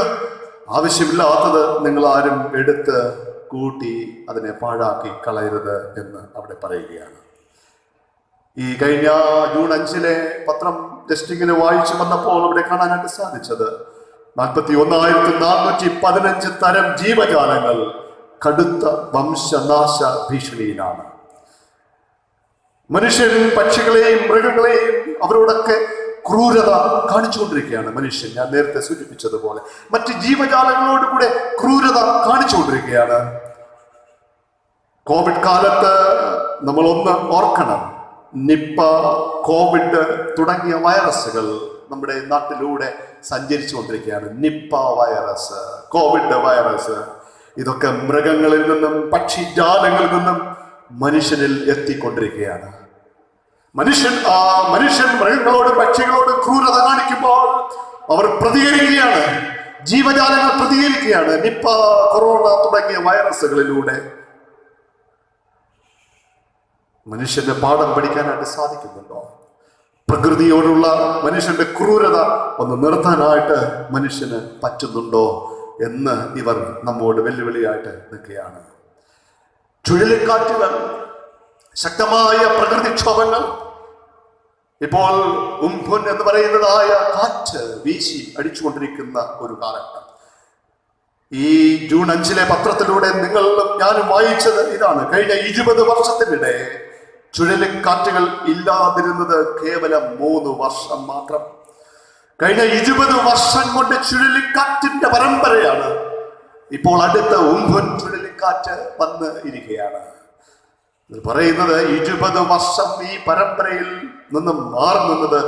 ആവശ്യമില്ലാത്തത് നിങ്ങൾ ആരും എടുത്ത് കൂട്ടി അതിനെ പാഴാക്കി കളയരുത് എന്ന് അവിടെ പറയുകയാണ്. ഈ കഴിഞ്ഞ ജൂൺ 5 പത്രം ടെസ്റ്റിങ്ങിന് വായിച്ചു വന്നപ്പോൾ അവിടെ കാണാനായിട്ട് സാധിച്ചത് 41,415 തരം ജീവജാലങ്ങൾ കടുത്ത വംശനാശ ഭീഷണിയിലാണ്. മനുഷ്യൻ പക്ഷികളെയും മൃഗങ്ങളെയും അവരോടൊക്കെ ക്രൂരത കാണിച്ചുകൊണ്ടിരിക്കുകയാണ് മനുഷ്യൻ. ഞാൻ നേരത്തെ സൂചിപ്പിച്ചതുപോലെ മറ്റ് ജീവജാലങ്ങളോട് കൂടെ ക്രൂരത കാണിച്ചുകൊണ്ടിരിക്കുകയാണ്. കോവിഡ് കാലത്ത് നമ്മൾ ഒന്ന് ഓർക്കണം, നിപ്പ, കോവിഡ് തുടങ്ങിയ വൈറസുകൾ നമ്മുടെ നാട്ടിലൂടെ സഞ്ചരിച്ചു കൊണ്ടിരിക്കുകയാണ്. നിപ്പ വൈറസ്, കോവിഡ് വൈറസ്, ഇതൊക്കെ മൃഗങ്ങളിൽ നിന്നും പക്ഷിജാലങ്ങളിൽ നിന്നും മനുഷ്യനിൽ എത്തിക്കൊണ്ടിരിക്കുകയാണ്. മനുഷ്യൻ മൃഗങ്ങളോട് പക്ഷികളോട് ക്രൂരത കാണിക്കുമ്പോൾ അവർ പ്രതികരിക്കുകയാണ്, ജീവജാലങ്ങൾ പ്രതികരിക്കുകയാണ്. നിപ്പ, കൊറോണ തുടങ്ങിയ വൈറസുകളിലൂടെ മനുഷ്യന്റെ പാഠം പഠിക്കാനായിട്ട് സാധിക്കുന്നുണ്ടോ? പ്രകൃതിയോടുള്ള മനുഷ്യന്റെ ക്രൂരത ഒന്ന് നിർത്താനായിട്ട് മനുഷ്യന് പറ്റുന്നുണ്ടോ എന്ന് ഇവർ നമ്മോട് വെല്ലുവിളിയായിട്ട് നിൽക്കുകയാണ്. ചുഴലിക്കാറ്റുകൾ, ശക്തമായ പ്രകൃതിക്ഷോഭങ്ങൾ, ഇപ്പോൾ ഉംഫുൻ എന്ന് പറയുന്നതായ കാറ്റ് വീശി അടിച്ചുകൊണ്ടിരിക്കുന്ന ഒരു കാലഘട്ടം. ഈ ജൂൺ 5 പത്രത്തിലൂടെ നിങ്ങളും ഞാനും വായിച്ചത് ഇതാണ്: കഴിഞ്ഞ 20 വർഷത്തിനിടെ ചുഴലിക്കാറ്റുകൾ ഇല്ലാതിരുന്നത് കേവലം 3 വർഷം മാത്രം. കഴിഞ്ഞ 20 വർഷം കൊണ്ട് ചുഴലിക്കാറ്റിന്റെ പരമ്പരയാണ്. ഇപ്പോൾ അടുത്ത ഉംഫുൻ ചുഴലിക്കാറ്റ് വന്ന് ഇരിക്കുകയാണ്. പറയുന്നത് 20 വർഷം ഈ പരമ്പരയിൽ നിന്നും മാറി നിന്നത്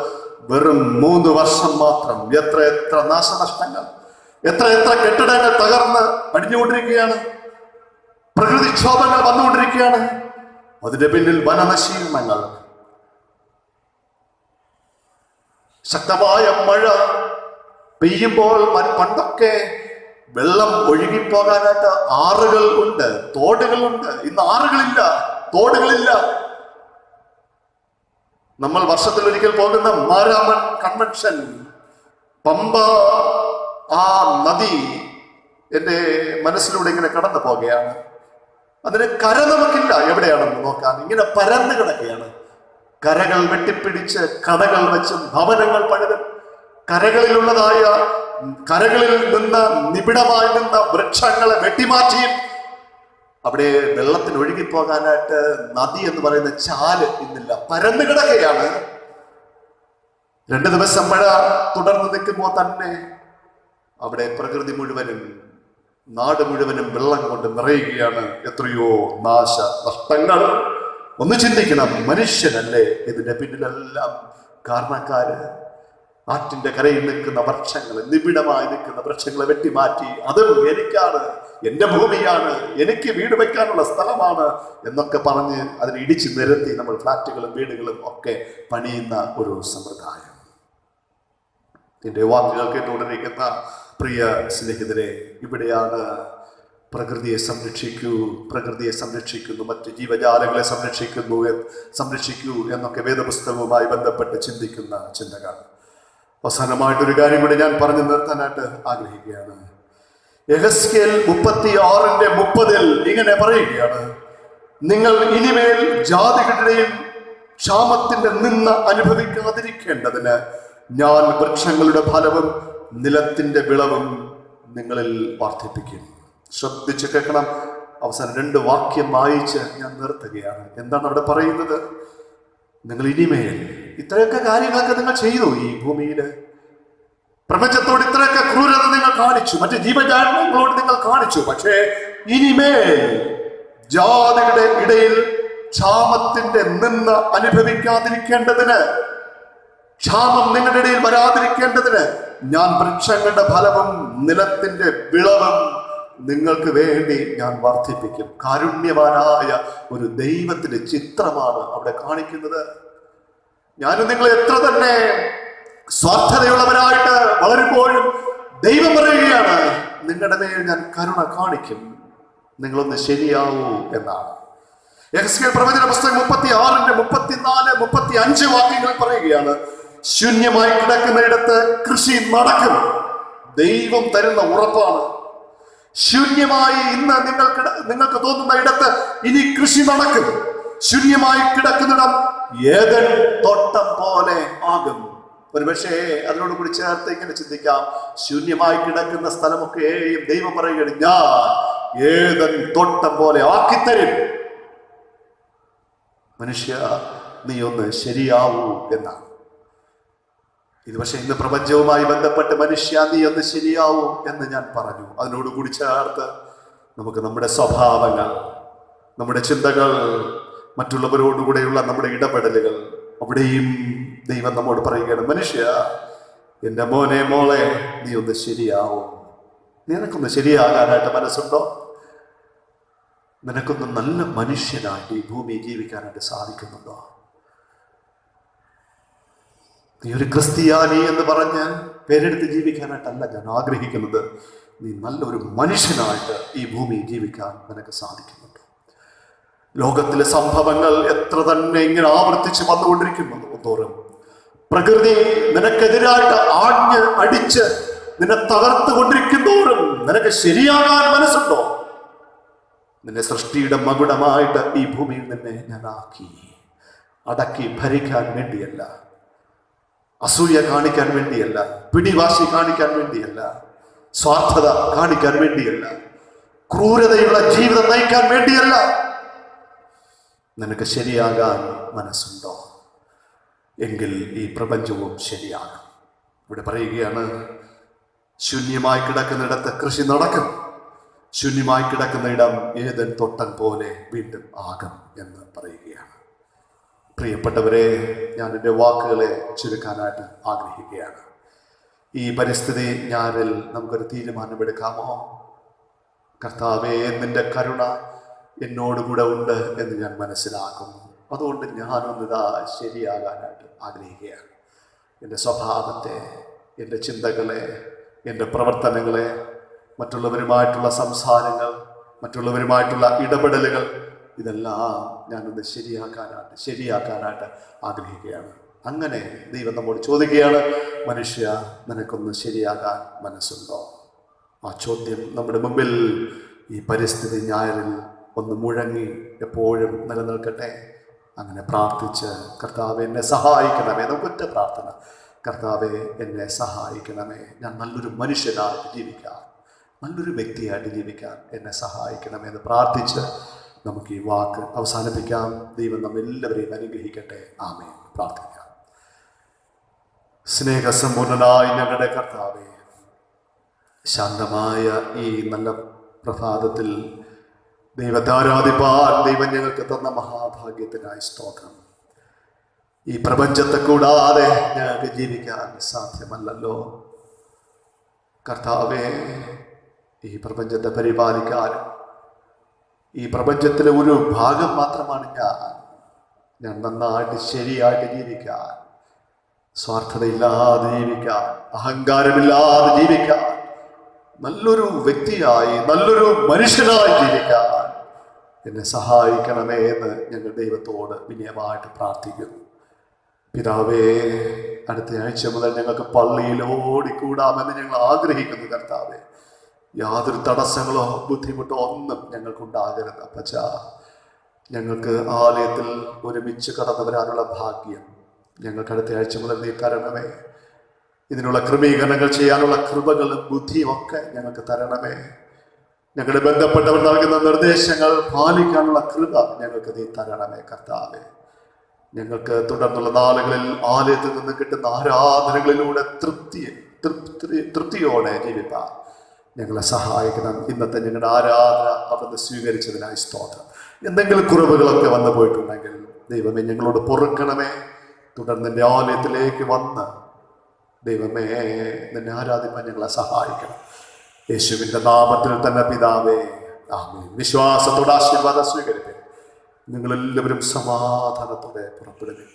വെറും 3 വർഷം മാത്രം. എത്ര നാശനഷ്ടങ്ങൾ, എത്ര കെട്ടിടങ്ങൾ തകർന്ന് പടിഞ്ഞുകൊണ്ടിരിക്കുകയാണ്. പ്രകൃതിക്ഷോഭങ്ങൾ വന്നുകൊണ്ടിരിക്കുകയാണ്. അതിന്റെ പിന്നിൽ വനനശീകരണങ്ങൾ, ശക്തമായ മഴ പെയ്യുമ്പോൾ പണ്ടൊക്കെ വെള്ളം ഒഴുകിപ്പോകാനായിട്ട് ആറുകൾ ഉണ്ട്, തോടുകളുണ്ട്. ഇന്ന് ആറുകളില്ല, തോടുകളില്ല. നമ്മൾ വർഷത്തിൽ ഒരിക്കൽ പോകുന്ന മാരാമൺ കൺവെൻഷൻ, പമ്പ, ആ നദി എൻ്റെ മനസ്സിലൂടെ ഇങ്ങനെ കടന്നു പോകുകയാണ്. അതിന് കര നമുക്കില്ല എവിടെയാണെന്ന് നോക്കാൻ. ഇങ്ങനെ പരന്നു കിടക്കുകയാണ്. കരകൾ വെട്ടിപ്പിടിച്ച് കടകൾ വെച്ചും ഭവനങ്ങൾ പണിതും കരകളിൽ നിന്ന് നിബിഡമായി നിന്ന വൃക്ഷങ്ങളെ വെട്ടിമാറ്റിയും അവിടെ വെള്ളത്തിന് ഒഴുകിപ്പോകാനായിട്ട് നദി എന്ന് പറയുന്ന ചാല് ഇന്നില്ല, പരന്നു കിടക്കുകയാണ്. 2 ദിവസം മഴ തുടർന്ന് നിൽക്കുമ്പോൾ തന്നെ അവിടെ പ്രകൃതി മുഴുവനും നാട് മുഴുവനും വെള്ളം കൊണ്ട് നിറയുകയാണ്. എത്രയോ നാശനഷ്ടങ്ങൾ. ഒന്ന് ചിന്തിക്കണം, മനുഷ്യനല്ലേ ഇതിന്റെ പിന്നിലെല്ലാം കാരണക്കാര്? ആറ്റിന്റെ കരയിൽ നിൽക്കുന്ന വൃക്ഷങ്ങൾ, നിബിഡമായി നിൽക്കുന്ന വൃക്ഷങ്ങളെ വെട്ടിമാറ്റി, അതും എനിക്കാണ്, എന്റെ ഭൂമിയാണ്, എനിക്ക് വീട് വെക്കാനുള്ള സ്ഥലമാണ് എന്നൊക്കെ പറഞ്ഞ് അതിനെ ഇടിച്ചു നിരത്തി നമ്മൾ ഫ്ലാറ്റുകളും വീടുകളും ഒക്കെ പണിയുന്ന ഒരു സമ്പ്രദായം. എന്റെ വാക്കുകൾ കേട്ടുകൊണ്ടിരിക്കുന്ന പ്രിയ സ്നേഹിതരെ, ഇവിടെയാണ് പ്രകൃതിയെ സംരക്ഷിക്കുന്നു, മറ്റ് ജീവജാലങ്ങളെ സംരക്ഷിക്കൂ എന്നൊക്കെ വേദപുസ്തകവുമായി ബന്ധപ്പെട്ട് ചിന്തിക്കുന്ന ചിന്തകൾ. അവസാനമായിട്ടൊരു കാര്യം കൂടി ഞാൻ പറഞ്ഞു നിർത്താനായിട്ട് ആഗ്രഹിക്കുകയാണ്. യെഹെസ്കേൽ 36:30 ഇങ്ങനെ പറയുകയാണ്: നിങ്ങൾ ഇനിമേൽ ജാതികളുടെയും ക്ഷാമത്തിന്റെ നിന്ന അനുഭവിക്കാതിരിക്കേണ്ടതിന് ഞാൻ വൃക്ഷങ്ങളുടെ ഫലവും നിലത്തിന്റെ വിളവും നിങ്ങളിൽ വർദ്ധിപ്പിക്കും. ശ്രദ്ധിച്ച് കേൾക്കണം. അവസാനം 2 വാക്യം വായിച്ച് ഞാൻ നിർത്തുകയാണ്. എന്താണ് അവിടെ പറയുന്നത്? നിങ്ങൾ ഇനിമേൽ ഇത്രയൊക്കെ കാര്യങ്ങളൊക്കെ നിങ്ങൾ ചെയ്തു, ഈ ഭൂമിയിൽ പ്രപഞ്ചത്തോട് ഇത്രയൊക്കെ ക്രൂരത നിങ്ങൾ കാണിച്ചു, മറ്റ് ജീവജാലങ്ങളോട് നിങ്ങൾ കാണിച്ചു. പക്ഷേ ഇനിമേൽ ജാതികളുടെ ഇടയിൽ ക്ഷാമത്തിന്റെ നിന്ന് അനുഭവിക്കാതിരിക്കേണ്ടതിന്, ക്ഷാമം നിങ്ങളുടെ ഇടയിൽ വരാതിരിക്കേണ്ടതിന് ഞാൻ വൃക്ഷങ്ങളുടെ ഫലവും നിലത്തിന്റെ വിളവും നിങ്ങൾക്ക് വേണ്ടി ഞാൻ വർദ്ധിപ്പിക്കും. കാരുണ്യവാനായ ഒരു ദൈവത്തിന്റെ ചിത്രമാണ് അവിടെ കാണിക്കുന്നത്. ഞാനും നിങ്ങൾ എത്ര തന്നെ സ്വാർത്ഥതയുള്ളവരായിട്ട് വളരുമ്പോഴും ദൈവം പറയുകയാണ്, നിങ്ങളുടെ മേൽ ഞാൻ കരുണ കാണിക്കും, നിങ്ങളൊന്ന് ശരിയാവൂ എന്നാണ്. യെഹെസ്കേൽ പ്രവചന പുസ്തകം 36, 34, 35 വാക്യങ്ങൾ പറയുകയാണ്: ശൂന്യമായി കിടക്കുന്നയിടത്ത് കൃഷി നടക്കും. ദൈവം തരുന്ന ഉറപ്പാണ്. ശൂന്യമായി ഇന്ന് നിങ്ങൾക്ക് തോന്നുന്ന ഇടത്ത് ഇനി കൃഷി നടക്കും. ശൂന്യമായി കിടക്കുന്നിടം ഏദൻ തോട്ടം പോലെ ആകും. ഒരുപക്ഷേ അതിനോട് കൂടി ചേർത്ത് ഇങ്ങനെ ചിന്തിക്കാം: ശൂന്യമായി കിടക്കുന്ന സ്ഥലമൊക്കെയും ദൈവം പറയുകയാണ്, ഞാൻ ഏദൻ തോട്ടം പോലെ ആക്കിത്തരും. മനുഷ്യ, നീ ഒന്ന് ശരിയാവൂ എന്നാണ് ഇത്. പക്ഷെ ഇന്ന് പ്രപഞ്ചവുമായി ബന്ധപ്പെട്ട് മനുഷ്യ, നീ ഒന്ന് ശരിയാവൂ എന്ന് ഞാൻ പറഞ്ഞു. അതിനോട് കൂടി ചേർത്ത് നമുക്ക് നമ്മുടെ സ്വഭാവങ്ങൾ, നമ്മുടെ ചിന്തകൾ, മറ്റുള്ളവരോടുകൂടെയുള്ള നമ്മുടെ ഇടപെടലുകൾ, അവിടെയും ദൈവം നമ്മോട് പറയുകയാണ്, മനുഷ്യ, എൻ്റെ മോനെ മോളെ, നീ ഒന്ന് ശരിയാവും. നിനക്കൊന്ന് ശരിയാകാനായിട്ട് മനസ്സുണ്ടോ? നിനക്കൊന്ന് നല്ല മനുഷ്യനായിട്ട് ഈ ഭൂമി ജീവിക്കാനായിട്ട് സാധിക്കുന്നുണ്ടോ? നീ ഒരു ക്രിസ്ത്യാനി എന്ന് പറഞ്ഞ് പേരെടുത്ത് ജീവിക്കാനായിട്ടല്ല ഞാൻ ആഗ്രഹിക്കുന്നത്. നീ നല്ലൊരു മനുഷ്യനായിട്ട് ഈ ഭൂമി ജീവിക്കാൻ നിനക്ക് സാധിക്കുന്നുണ്ടോ? ലോകത്തിലെ സംഭവങ്ങൾ എത്ര തന്നെ ഇങ്ങനെ ആവർത്തിച്ച് വന്നുകൊണ്ടിരിക്കുന്നു തോറും പ്രകൃതി നിനക്കെതിരായിട്ട് ആഞ്ഞ് അടിച്ച് നിന്നെ തകർത്തുകൊണ്ടിരിക്കുന്നോറും നിനക്ക് ശരിയാകാൻ മനസ്സുണ്ടോ? നിന്നെ സൃഷ്ടിയുടെ മകുടമായിട്ട് ഈ ഭൂമിയിൽ നിന്നെ ഞാൻ അടക്കി ഭരിക്കാൻ വേണ്ടിയല്ല, അസൂയ കാണിക്കാൻ വേണ്ടിയല്ല, പിടിവാശി കാണിക്കാൻ വേണ്ടിയല്ല, സ്വാർത്ഥത കാണിക്കാൻ വേണ്ടിയല്ല, ക്രൂരതയുള്ള ജീവിതം നയിക്കാൻ വേണ്ടിയല്ല. നിനക്ക് ശരിയാകാൻ മനസ്സുണ്ടോ? എങ്കിൽ ഈ പ്രപഞ്ചവും ശരിയാകും. ഇവിടെ പറയുകയാണ്, ശൂന്യമായി കിടക്കുന്നിടത്ത് കൃഷി നടക്കും, ശൂന്യമായി കിടക്കുന്ന ഇടം ഏദൻ തോട്ടം പോലെ വീണ്ടും ആകും എന്ന് പറയുകയാണ്. പ്രിയപ്പെട്ടവരെ, ഞാൻ എൻ്റെ വാക്കുകളെ ചുരുക്കാനായിട്ട് ആഗ്രഹിക്കുകയാണ്. ഈ പരിസ്ഥിതി ഞാനിൽ നമുക്കൊരു തീരുമാനമെടുക്കാമോ? കർത്താവേ, നിന്റെ കരുണ എന്നോടുകൂടെ ഉണ്ട് എന്ന് ഞാൻ മനസ്സിലാക്കുന്നു. അതുകൊണ്ട് ഞാനൊന്നിതാ ശരിയാകാനായിട്ട് ആഗ്രഹിക്കുകയാണ്. എൻ്റെ സ്വഭാവത്തെ, എൻ്റെ ചിന്തകളെ, എൻ്റെ പ്രവർത്തനങ്ങളെ, മറ്റുള്ളവരുമായിട്ടുള്ള സംസാരങ്ങൾ, മറ്റുള്ളവരുമായിട്ടുള്ള ഇടപെടലുകൾ, ഇതെല്ലാം ഞാനൊന്ന് ശരിയാക്കാനായിട്ട് ആഗ്രഹിക്കുകയാണ്. അങ്ങനെ ദൈവം നമ്മോട് ചോദിക്കുകയാണ്, മനുഷ്യ, നിനക്കൊന്ന് ശരിയാകാൻ മനസ്സുണ്ടോ? ആ ചോദ്യം നമ്മുടെ മുമ്പിൽ ഈ പരിസ്ഥിതി ഞായറിൽ ഒന്ന് മുഴങ്ങി എപ്പോഴും നിലനിൽക്കട്ടെ. അങ്ങനെ പ്രാർത്ഥിച്ച് കർത്താവെ എന്നെ സഹായിക്കണമേ. നമുക്കൊറ്റ പ്രാർത്ഥന, കർത്താവെ എന്നെ സഹായിക്കണമേ, ഞാൻ നല്ലൊരു മനുഷ്യനായിട്ട് ജീവിക്കാൻ, നല്ലൊരു വ്യക്തിയായിട്ട് ജീവിക്കാൻ എന്നെ സഹായിക്കണമേ എന്ന് പ്രാർത്ഥിച്ച് നമുക്ക് ഈ വാക്ക് അവസാനിപ്പിക്കാം. ദൈവം നമ്മെല്ലാവരെയും അനുഗ്രഹിക്കട്ടെ. ആമേൻ. പ്രാർത്ഥിക്കാം. സ്നേഹസമ്പൂർണനായ ഞങ്ങളുടെ കർത്താവെ, ശാന്തമായ ഈ നല്ല പ്രഭാതത്തിൽ ദൈവത്തെ ആരാധിപ്പാൻ ദൈവം ഞങ്ങൾക്ക് തന്ന മഹാഭാഗ്യത്തിനായി സ്തോത്രം. ഈ പ്രപഞ്ചത്തെ കൂടാതെ ഞങ്ങൾക്ക് ജീവിക്കാൻ സാധ്യമല്ലല്ലോ കർത്താവെ. ഈ പ്രപഞ്ചത്തെ പരിപാലിക്കാനും ഈ പ്രപഞ്ചത്തിലെ ഒരു ഭാഗം മാത്രമാണ് ഞാൻ നന്നായിട്ട് ശരിയായിട്ട് ജീവിക്കാൻ, സ്വാർത്ഥതയില്ലാതെ ജീവിക്കാൻ, അഹങ്കാരമില്ലാതെ ജീവിക്കാൻ, നല്ലൊരു വ്യക്തിയായി നല്ലൊരു മനുഷ്യനായി ജീവിക്കാൻ എന്നെ സഹായിക്കണമേ എന്ന് ഞങ്ങൾ ദൈവത്തോട് വിനയമായിട്ട് പ്രാർത്ഥിക്കുന്നു. പിതാവേ, അടുത്ത ആഴ്ച മുതൽ ഞങ്ങൾക്ക് പള്ളിയിൽ ഓടിക്കൂടാമെന്ന് ഞങ്ങൾ ആഗ്രഹിക്കുന്നു കർത്താവേ. യാതൊരു തടസ്സങ്ങളോ ബുദ്ധിമുട്ടോ ഒന്നും ഞങ്ങൾക്കുണ്ടാകരുത് അപ്പച്ചാ. ഞങ്ങൾക്ക് ആലയത്തിൽ ഒരുമിച്ച് കടന്നു വരാനുള്ള ഭാഗ്യം ഞങ്ങൾക്ക് അടുത്ത ആഴ്ച മുതൽ നീ തരണമേ. ഇതിനുള്ള ക്രമീകരണങ്ങൾ ചെയ്യാനുള്ള കൃപകളും ബുദ്ധിയും ഒക്കെ ഞങ്ങൾക്ക് തരണമേ. ഞങ്ങളുടെ ബന്ധപ്പെട്ടവർ നൽകുന്ന നിർദ്ദേശങ്ങൾ പാലിക്കാനുള്ള കൃപ ഞങ്ങൾക്ക് നീ തരണമേ കർത്താവേ. ഞങ്ങൾക്ക് തുടർന്നുള്ള നാളുകളിൽ ആലയത്തിൽ നിന്ന് കിട്ടുന്ന ആരാധനകളിലൂടെ തൃപ്തിയോടെ ജീവിപ്പാൻ ഞങ്ങളെ സഹായിക്കണം. ഇന്നത്തെ ഞങ്ങളുടെ ആരാധന അവിടുന്ന് സ്വീകരിച്ചതിനായി സ്തോത്രം. എന്തെങ്കിലും കുറവുകളൊക്കെ വന്നു പോയിട്ടുണ്ടെങ്കിൽ ദൈവമേ ഞങ്ങളോട് പൊറുക്കണമേ. തുടർന്ന് എൻ്റെ ആലയത്തിലേക്ക് വന്ന് ദൈവമേ നിന്നെ ആരാധിപ്പാൻ ഞങ്ങളെ സഹായിക്കണം. യേശുവിൻ്റെ നാമത്തിൽ തന്നെ പിതാവേ, ആമേൻ. വിശ്വാസത്തോടെ ആശീർവാദം സ്വീകരിപ്പേ. നിങ്ങളെല്ലാവരും സമാധാനത്തോടെ പുറപ്പെടുവേ.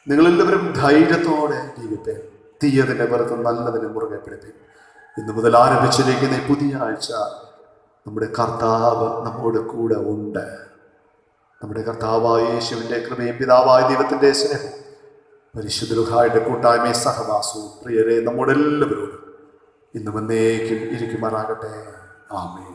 നിങ്ങളെല്ലാവരും ധൈര്യത്തോടെ ജീവിപ്പേ. തീയതിനെ വെറുതെ നല്ലതിനെ മുറുകെ പിടിപ്പേ. ഇന്നു മുതൽ ആരംഭിച്ചിരിക്കുന്ന ഈ പുതിയ ആഴ്ച നമ്മുടെ കർത്താവ് നമ്മോട് കൂടെ ഉണ്ട്. നമ്മുടെ കർത്താവായ യേശുവിൻ്റെ കൃപയും പിതാവായ ദൈവത്തിൻ്റെ സ്നേഹവും പരിശുദ്ധ റുഹായുടെ കൂട്ടായ്മയും സഹവാസവും പ്രിയരെ നമ്മോടെല്ലാവരോടും ഇന്നും എന്നേക്കും ഇരിക്കുമാറാകട്ടെ. ആമേൻ.